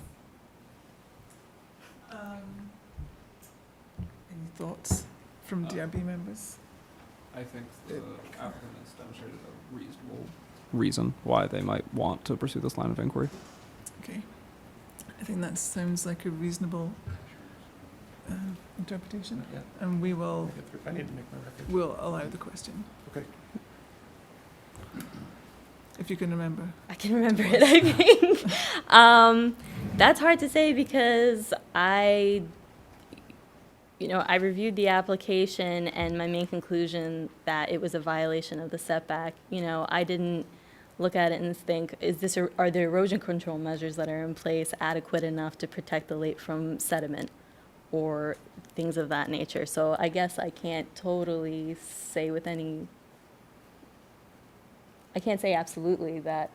A: Any thoughts from DRB members?
L: I think the applicant has demonstrated a reasonable reason why they might want to pursue this line of inquiry.
A: Okay. I think that sounds like a reasonable interpretation,
H: Yeah.
A: and we will,
H: I need to make my record.
A: we'll allow the question,
H: Okay.
A: if you can remember.
B: I can remember it, I think. That's hard to say because I reviewed the application and my main conclusion that it was a violation of the setback. I didn't look at it and think, are the erosion control measures that are in place adequate enough to protect the lake from sediment or things of that nature? So I guess I can't totally say I can't say absolutely that,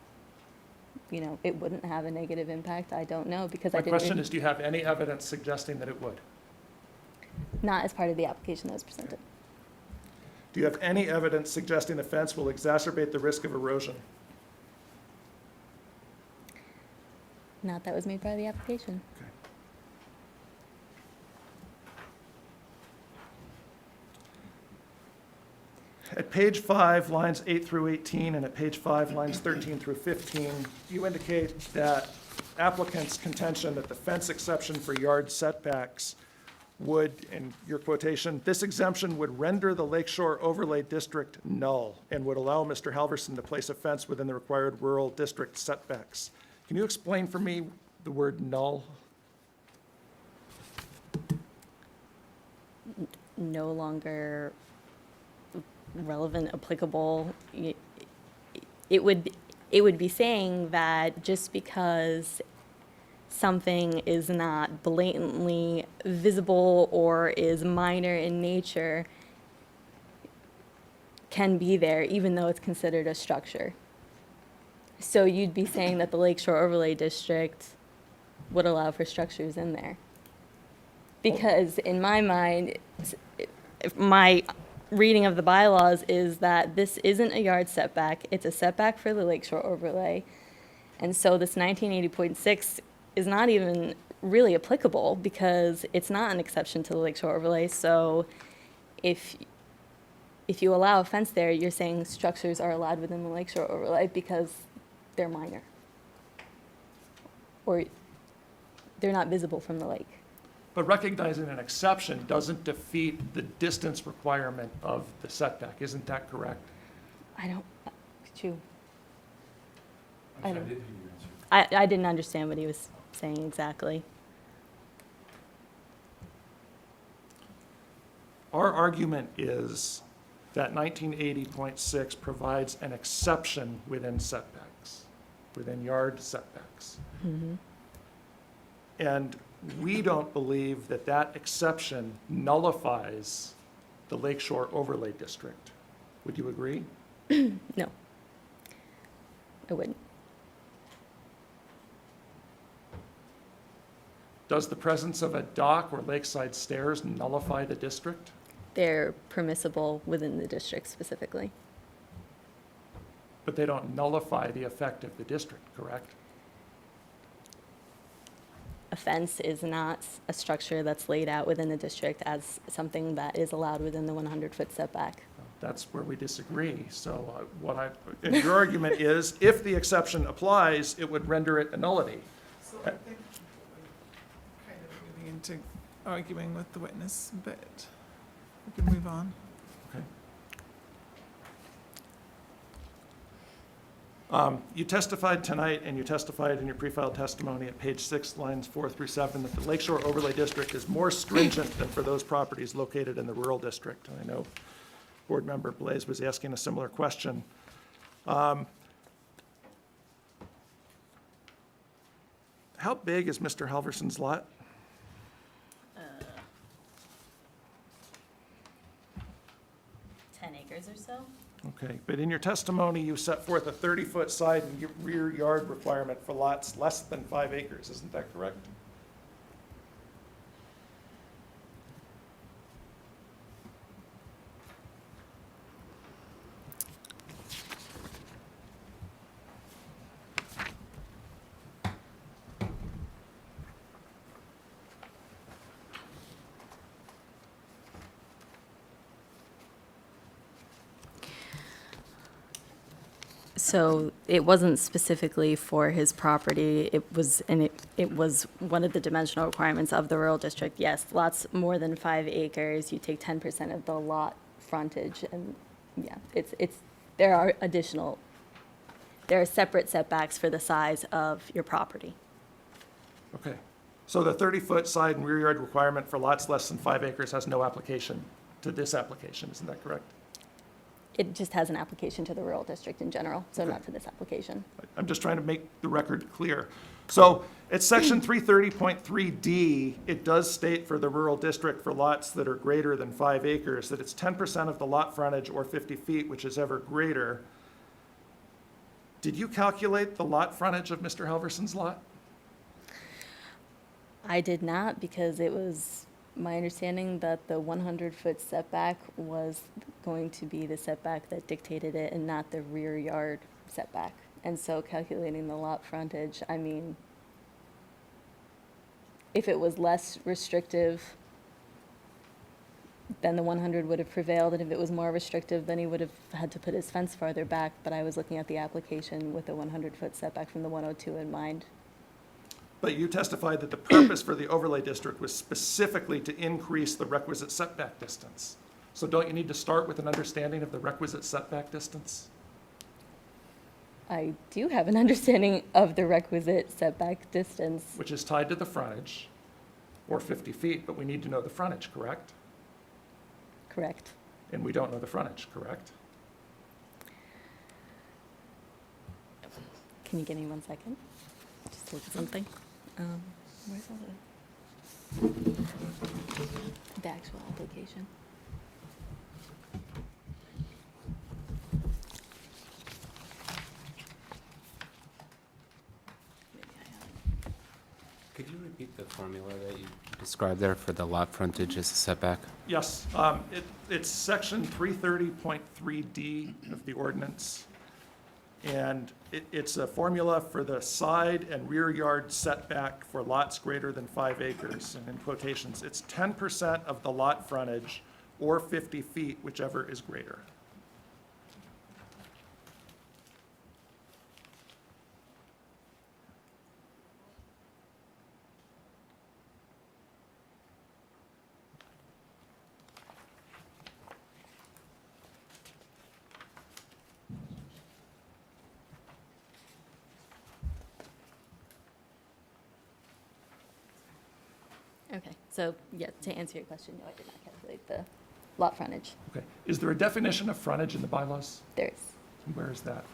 B: it wouldn't have a negative impact. I don't know because I
H: My
B: didn't.
H: question is, do you have any evidence suggesting that it would?
B: Not as part of the application that was presented.
H: Do you have any evidence suggesting the fence will exacerbate the risk of erosion?
B: Not that was made part of the application.
H: At page 5, lines 8 through 18, and at page 5, lines 13 through 15, you indicate that applicant's contention that the fence exception for yard setbacks would, in your quotation, this exemption would render the Lakeshore Overlay District null and would allow Mr. Halverson to place a fence within the required rural district setbacks. Can you explain for me the word null?
B: No longer relevant, applicable. It would be saying that just because something is not blatantly visible or is minor in nature can be there even though it's considered a structure. So you'd be saying that the Lakeshore Overlay District would allow for structures in there. Because in my mind, my reading of the bylaws is that this isn't a yard setback, it's a setback for the Lakeshore Overlay. And so this 1980.6 is not even really applicable because it's not an exception to the Lakeshore Overlay. So if you allow a fence there, you're saying structures are allowed within the Lakeshore Overlay because they're minor. Or they're not visible from the lake.
H: But recognizing an exception doesn't defeat the distance requirement of the setback, isn't that correct?
B: I didn't understand what he was saying exactly.
H: Our argument is that 1980.6 provides an exception within setbacks, within yard setbacks.
B: Mm-hmm.
H: And we don't believe that that exception nullifies the Lakeshore Overlay District. Would you agree?
B: No, I wouldn't.
H: Does the presence of a dock or lakeside stairs nullify the district?
B: They're permissible within the district specifically.
H: But they don't nullify the effect of the district, correct?
B: A fence is not a structure that's laid out within the district as something that is allowed within the 100-foot setback.
H: That's where we disagree. So and your argument is, if the exception applies, it would render it a nullity.
A: So I think we're kind of moving into arguing with the witness, but we can move on.
H: You testified tonight, and you testified in your pre-filed testimony at page 6, lines 4 through 7, that the Lakeshore Overlay District is more stringent than for those properties located in the rural district. And I know Board Member Blaze was asking a similar question. How big is Mr. Halverson's lot?
B: 10 acres or so?
H: Okay, but in your testimony, you set forth a 30-foot side and rear yard requirement for lots less than 5 acres, isn't that correct?
B: So it wasn't specifically for his property. It was one of the dimensional requirements of the rural district. Yes, lots more than 5 acres, you take 10% of the lot frontage, and yeah, there are separate setbacks for the size of your property.
H: Okay. So the 30-foot side and rear yard requirement for lots less than 5 acres has no application to this application, isn't that correct?
B: It just has an application to the rural district in general, so
H: Okay.
B: not to this application.
H: I'm just trying to make the record clear. So at section 330.3D, it does state for the rural district for lots that are greater than 5 acres that it's 10% of the lot frontage or 50 feet, which is ever greater. Did you calculate the lot frontage of Mr. Halverson's lot?
B: I did not, because it was my understanding that the 100-foot setback was going to be the setback that dictated it and not the rear yard setback. And so calculating the lot frontage, I mean, if it was less restrictive, then the 100 would have prevailed, and if it was more restrictive, then he would have had to put his fence farther back. But I was looking at the application with the 100-foot setback from the 102 in mind.
H: But you testified that the purpose for the overlay district was specifically to increase the requisite setback distance. So don't you need to start with an understanding of the requisite setback distance?
B: I do have an understanding of the requisite setback distance.
H: Which is tied to the frontage, or 50 feet, but we need to know the frontage, correct?
B: Correct.
H: And we don't know the frontage, correct?
B: Can you give me 1 second? Just look at something. Where's all the actual application? Maybe I have it.
F: Could you repeat the formula that you described there for the lot frontage as a setback?
H: Yes, it's section 330.3D of the ordinance. And it's a formula for the side and rear yard setback for lots greater than 5 acres. And in quotations, it's 10% of the lot frontage or 50 feet, whichever is greater.
B: Okay, so yeah, to answer your question, no, I did not calculate the lot frontage.
H: Okay, is there a definition of frontage in the bylaws?
B: There is.
H: Where is that?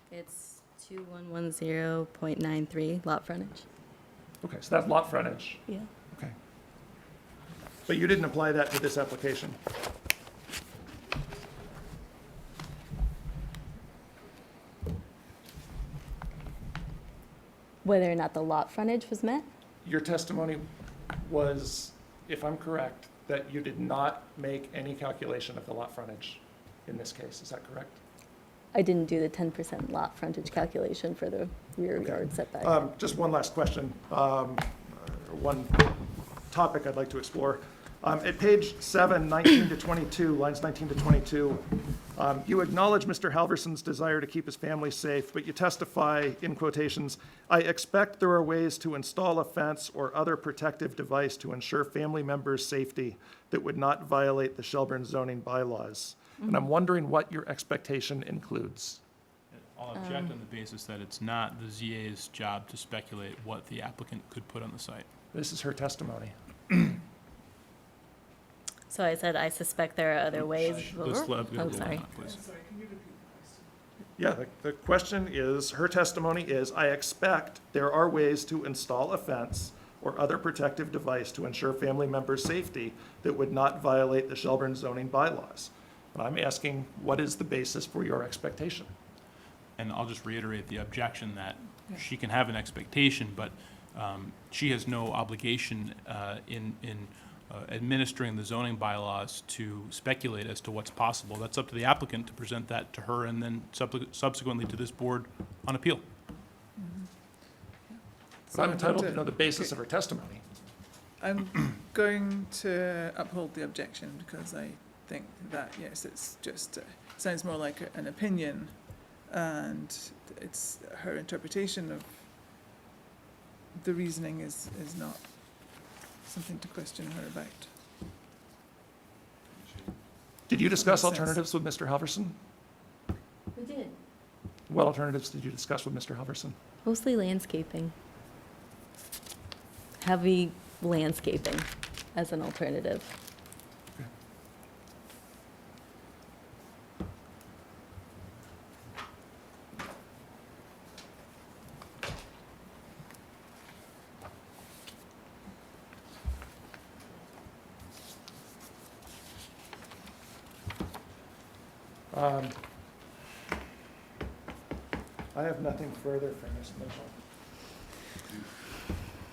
B: It's 2110.93 lot frontage.
H: Okay, so that's lot frontage.
B: Yeah.
H: Okay. But you didn't apply that to this application?
B: Whether or not the lot frontage was met?
H: Your testimony was, if I'm correct, that you did not make any calculation of the lot frontage in this case. Is that correct?
B: I didn't do the 10% lot frontage calculation for the rear
H: Okay.
B: yard setback.
H: Just one last question. One topic I'd like to explore. At page 7, 19 to 22, lines 19 to 22, you acknowledge Mr. Halverson's desire to keep his family safe, but you testify, in quotations, "I expect there are ways to install a fence or other protective device to ensure family members' safety that would not violate the Shelburne zoning bylaws." And I'm wondering what your expectation includes.
I: I'll object on the basis that it's not the ZA's job to speculate what the applicant could put on the site.
H: This is her testimony.
B: So I said, I suspect there are other ways.
I: Let's let-
B: Oh, sorry.
I: please.
H: Yeah, the question is, her testimony is, "I expect there are ways to install a fence or other protective device to ensure family members' safety that would not violate the Shelburne zoning bylaws." And I'm asking, what is the basis for your expectation?
I: and I'll just reiterate the objection that she can have an expectation, but she has no obligation in administering the zoning bylaws to speculate as to what's possible. That's up to the applicant to present that to her and then subsequently to this board on appeal.
H: But I'm entitled to know the basis of her testimony.
A: I'm going to uphold the objection because I think that, yes, it's just, sounds more like an opinion, and it's her interpretation of the reasoning is not something to question her about.
H: Did you discuss
A: Makes sense.
H: alternatives with Mr. Halverson?
B: We did.
H: What alternatives did you discuss with Mr. Halverson?
B: Mostly landscaping. Heavy landscaping as an alternative.
H: I have nothing further for Ms. Mitchell.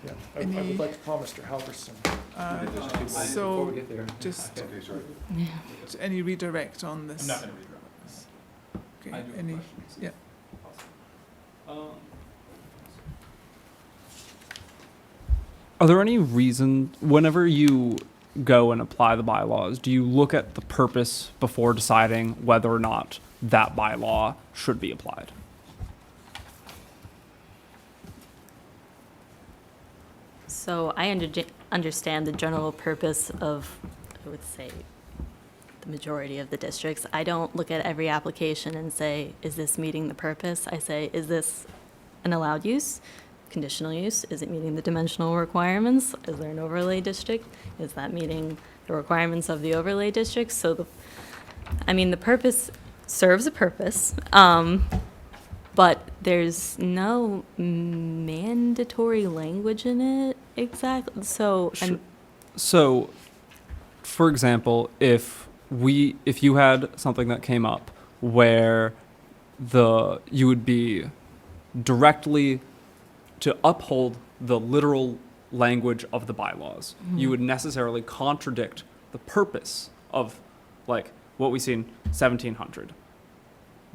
H: Yeah, I
A: Any-
H: would like to call Mr. Halverson.
A: So, just any redirect on this?
I: I'm not going to redirect.
A: Okay, any, yeah.
L: Are there any reasons, whenever you go and apply the bylaws, do you look at the purpose before deciding whether or not that bylaw should be applied?
B: So I understand the general purpose of, I would say, the majority of the districts. I don't look at every application and say, is this meeting the purpose? I say, is this an allowed use? Conditional use? Is it meeting the dimensional requirements? Is there an overlay district? Is that meeting the requirements of the overlay district? So the purpose serves a purpose, but there's no mandatory language in it exactly. So,
L: Sure. So, for example, if you had something that came up where you would be directly to uphold the literal language of the bylaws, you would necessarily contradict the purpose of, like, what we see in 1700.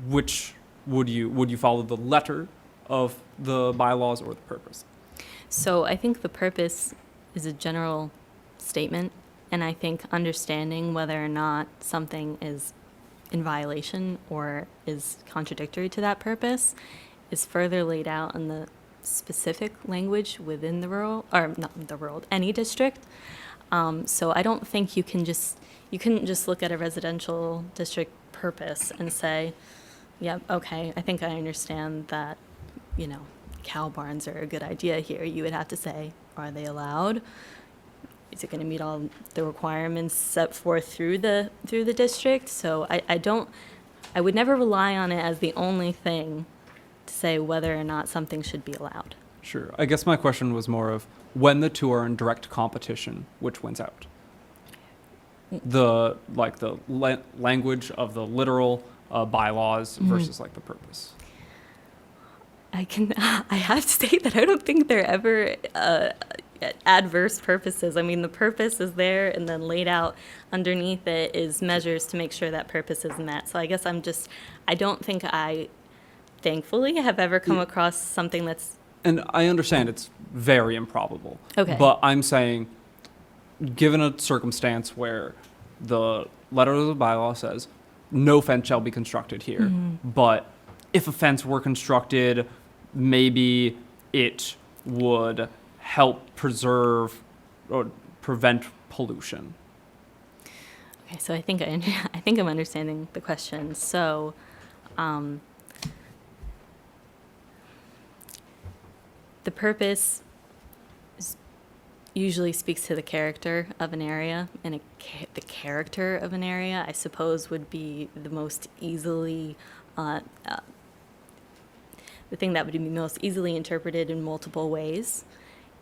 L: Which would you follow the letter of the bylaws or the purpose?
B: So I think the purpose is a general statement, and I think understanding whether or not something is in violation or is contradictory to that purpose is further laid out in the specific language within the rural, or not the rural, any district. So I don't think you couldn't just look at a residential district purpose and say, yeah, okay, I think I understand that, cow barns are a good idea here. You would have to say, are they allowed? Is it going to meet all the requirements set forth through the district? So I would never rely on it as the only thing to say whether or not something should be allowed.
L: Sure. I guess my question was more of when the two are in direct competition, which wins out? The language of the literal bylaws versus the purpose.
B: I have to state that I don't think they're ever adverse purposes. I mean, the purpose is there, and then laid out underneath it is measures to make sure that purpose is met. So I guess I don't think I, thankfully, have ever come across something that's...
L: And I understand it's very improbable.
B: Okay.
L: But I'm saying, given a circumstance where the letter of the bylaw says, no fence shall be constructed here, but if a fence were constructed, maybe it would help preserve or prevent pollution.
B: Okay, so I think I'm understanding the question. So, the purpose usually speaks to the character of an area, and the character of an area, I suppose, would be the most easily, the thing that would be most easily interpreted in multiple ways.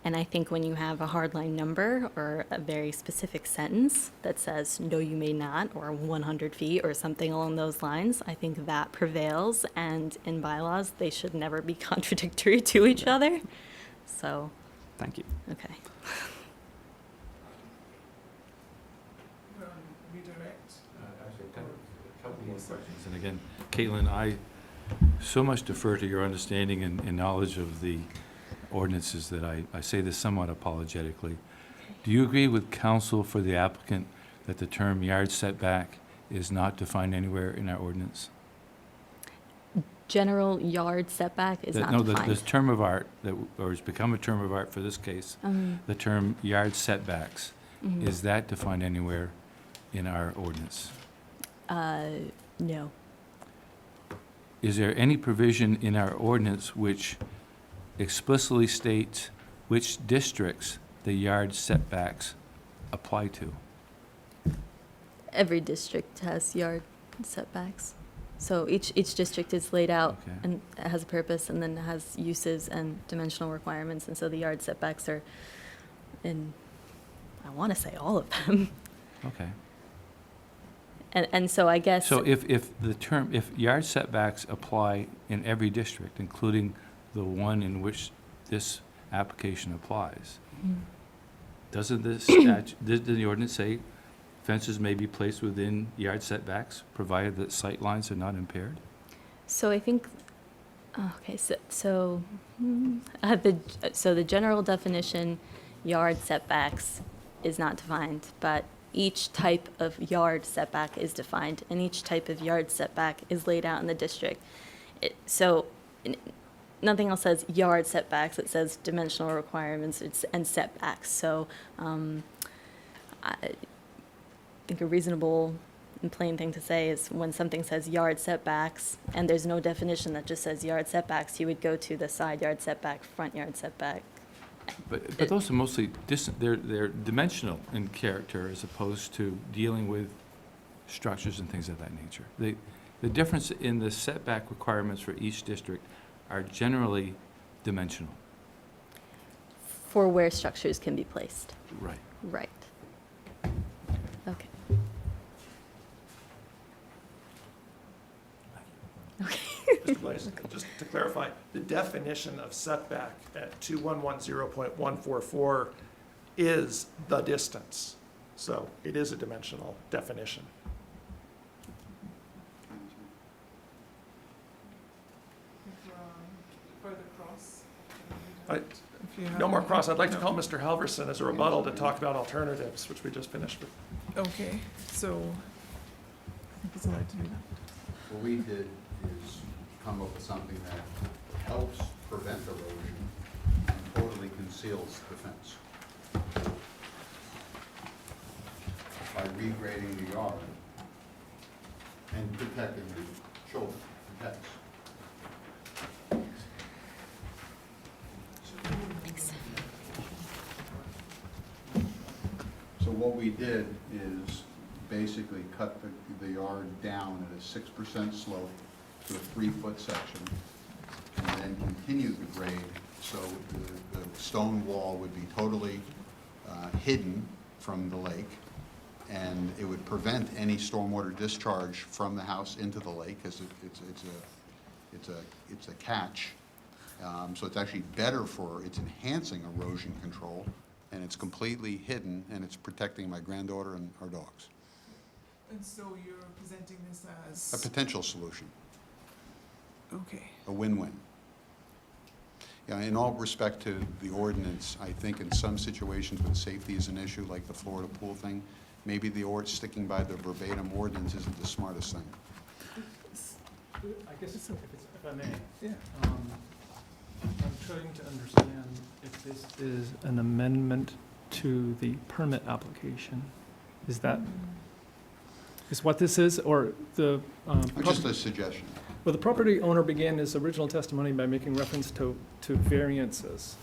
B: And I think when you have a hardline number or a very specific sentence that says, no, you may not, or 100 feet, or something along those lines, I think that prevails. And in bylaws, they should never be contradictory to each other. So,
L: Thank you.
B: okay.
A: Redirect.
K: Actually, a couple more questions. And again, Caitlin, I so much defer to your understanding and knowledge of the ordinances that I say this somewhat apologetically. Do you agree with counsel for the applicant that the term yard setback is not defined anywhere in our ordinance?
B: General yard setback is not
K: No,
B: defined.
K: the term of art, or has become a term of art for this case, the term yard setbacks, is that defined anywhere in our ordinance?
B: No.
K: Is there any provision in our ordinance which explicitly states which districts the yard setbacks apply to?
B: Every district has yard setbacks. So each district is laid out
K: Okay.
B: and it has a purpose and then it has uses and dimensional requirements. And so the yard setbacks are in, I want to say all of them.
K: Okay.
B: And so I guess.
K: So if yard setbacks apply in every district, including the one in which this application applies, doesn't this statute, does the ordinance say fences may be placed within yard setbacks, provided that sight lines are not impaired?
B: So I think, okay, so the general definition, yard setbacks, is not defined, but each type of yard setback is defined, and each type of yard setback is laid out in the district. Nothing else says yard setbacks, it says dimensional requirements and setbacks. So I think a reasonable and plain thing to say is when something says yard setbacks, and there's no definition that just says yard setbacks, you would go to the side yard setback, front yard setback.
K: But those are mostly, they're dimensional in character as opposed to dealing with structures and things of that nature. The difference in the setback requirements for each district are generally dimensional.
B: For where structures can be placed.
K: Right.
B: Right. Okay. Okay.
H: Mr. Blaze, just to clarify, the definition of setback at 2110.144 is the distance. So it is a dimensional definition.
A: Further cross.
H: I- No more cross. I'd like to call Mr. Halverson as a rebuttal to talk about alternatives, which we just finished with.
A: Okay, so I think he's allowed to do that.
J: What we did is come up with something that helps prevent erosion and totally conceals the fence. By regrading the yard and protecting the children, the pets.
B: Thanks.
J: So what we did is basically cut the yard down at a 6% slope to a 3-foot section, and then continue the grade, so the stone wall would be totally hidden from the lake, and it would prevent any stormwater discharge from the house into the lake, because it's a catch. So it's actually better it's enhancing erosion control, and it's completely hidden, and it's protecting my granddaughter and our dogs.
A: And so you're presenting this
J: A
A: as,
J: potential solution,
A: okay.
J: a win-win. Yeah, in all respect to the ordinance, I think in some situations when safety is an issue, like the Florida pool thing, maybe sticking by the verbatim ordinance isn't the smartest thing.
G: I guess if I may.
A: Yeah.
G: I'm trying to understand if this is an amendment to the permit application. Is that, is what this is, or the?
J: Just a suggestion.
G: Well, the property owner began his original testimony by making reference to variances.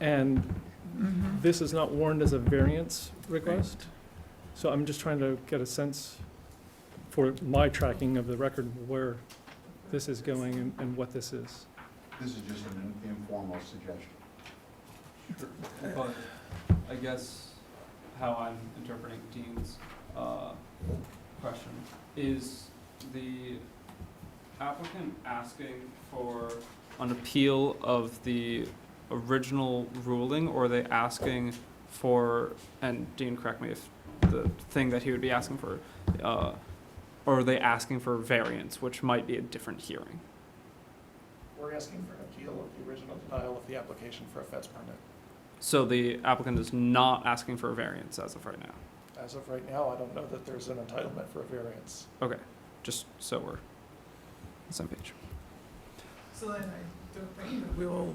G: And this is not warned as a variance request. So I'm just trying to get a sense for my tracking of the record where this is going and what this is.
J: This is just an informal suggestion.
L: But I guess how I'm interpreting Dean's question is the applicant asking for an appeal of the original ruling, or are they asking for, and Dean, correct me if the thing that he would be asking for, or are they asking for variance, which might be a different hearing?
H: We're asking for an appeal of the original denial of the application for a fence permit.
L: So the applicant is not asking for a variance as of right now?
H: As of right now, I don't know that there's an entitlement for a variance.
L: Okay, just so we're on the same page.
A: So then I don't think that we will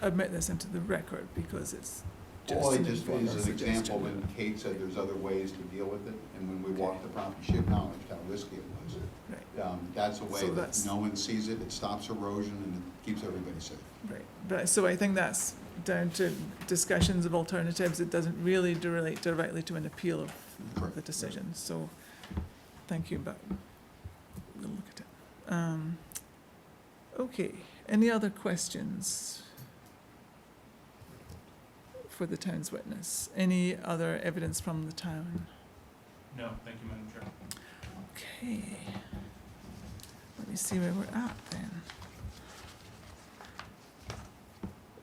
A: admit this into the record because it's just
J: All I
A: an
J: just
A: informal
J: is an example
A: suggestion.
J: when Kate said there's other ways to deal with it, and when we walked the property, she acknowledged how risky it was.
A: Right.
J: That's a way
A: So
J: that
A: that's-
J: no one sees it, it stops erosion, and it keeps everybody safe.
A: Right, but, so I think that's down to discussions of alternatives. It doesn't really relate directly to an appeal of
J: Correct.
A: the decision, so, thank you, but we'll look at it. Okay, any other questions for the town's witness? Any other evidence from the town?
I: No, thank you, Madam Chair.
A: Okay. Let me see where we're at then.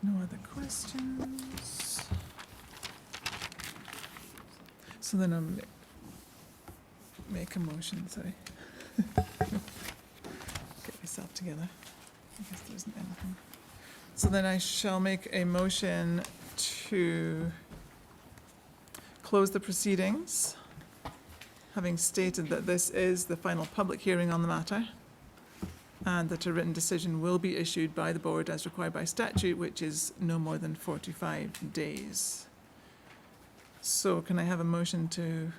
A: No other questions? So then I'll make a motion, sorry. Get myself together. I guess there isn't anything. So then I shall make a motion to close the proceedings, having stated that this is the final public hearing on the matter, and that a written decision will be issued by the board as required by statute, which is no more than 45 days. So can I have a motion to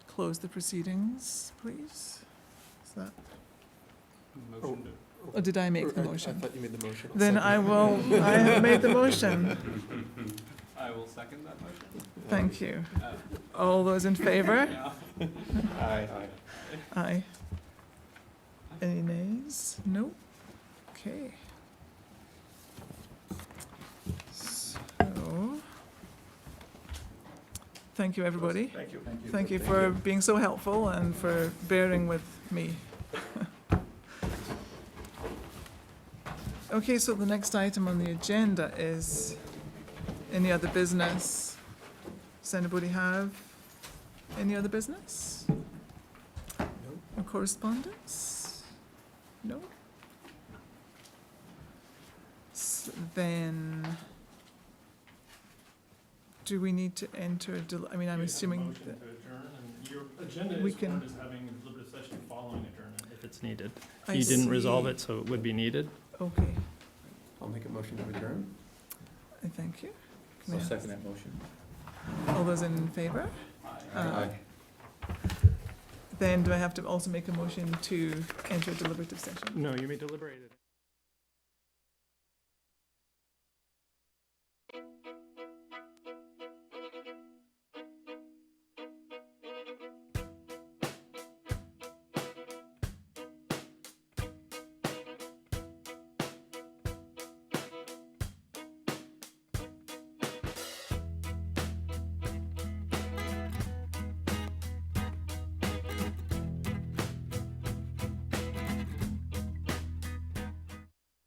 A: close the proceedings, please? Is that,
L: Motion to.
A: or did I make the
E: I
A: motion?
E: thought you made the motion. I'll
A: Then
E: second
A: I
E: it.
A: will, I have made the motion.
L: I will second that motion.
A: Thank you. All those in favor?
L: Yeah.
E: Aye.
A: Aye. Any nays? Nope. Okay. So, thank you, everybody.
H: Thank you.
A: Thank you for being so helpful and for bearing with me. Okay, so the next item on the agenda is any other business? Does anybody have any other business? No correspondence? No? Then, do we need to enter, I mean, I'm assuming that,
G: Your agenda
A: We
G: is
A: can-
G: formed as having a deliberative session following adjournment if it's needed.
A: I
G: You didn't resolve
A: see.
G: it, so it would be needed.
A: Okay,
E: I'll make a motion to adjourn.
A: I thank you. Can I have-
C: that motion.
A: All those in favor?
E: Aye.
A: Then do I have to also make a motion to enter a deliberative session?
G: No, you may deliberate it.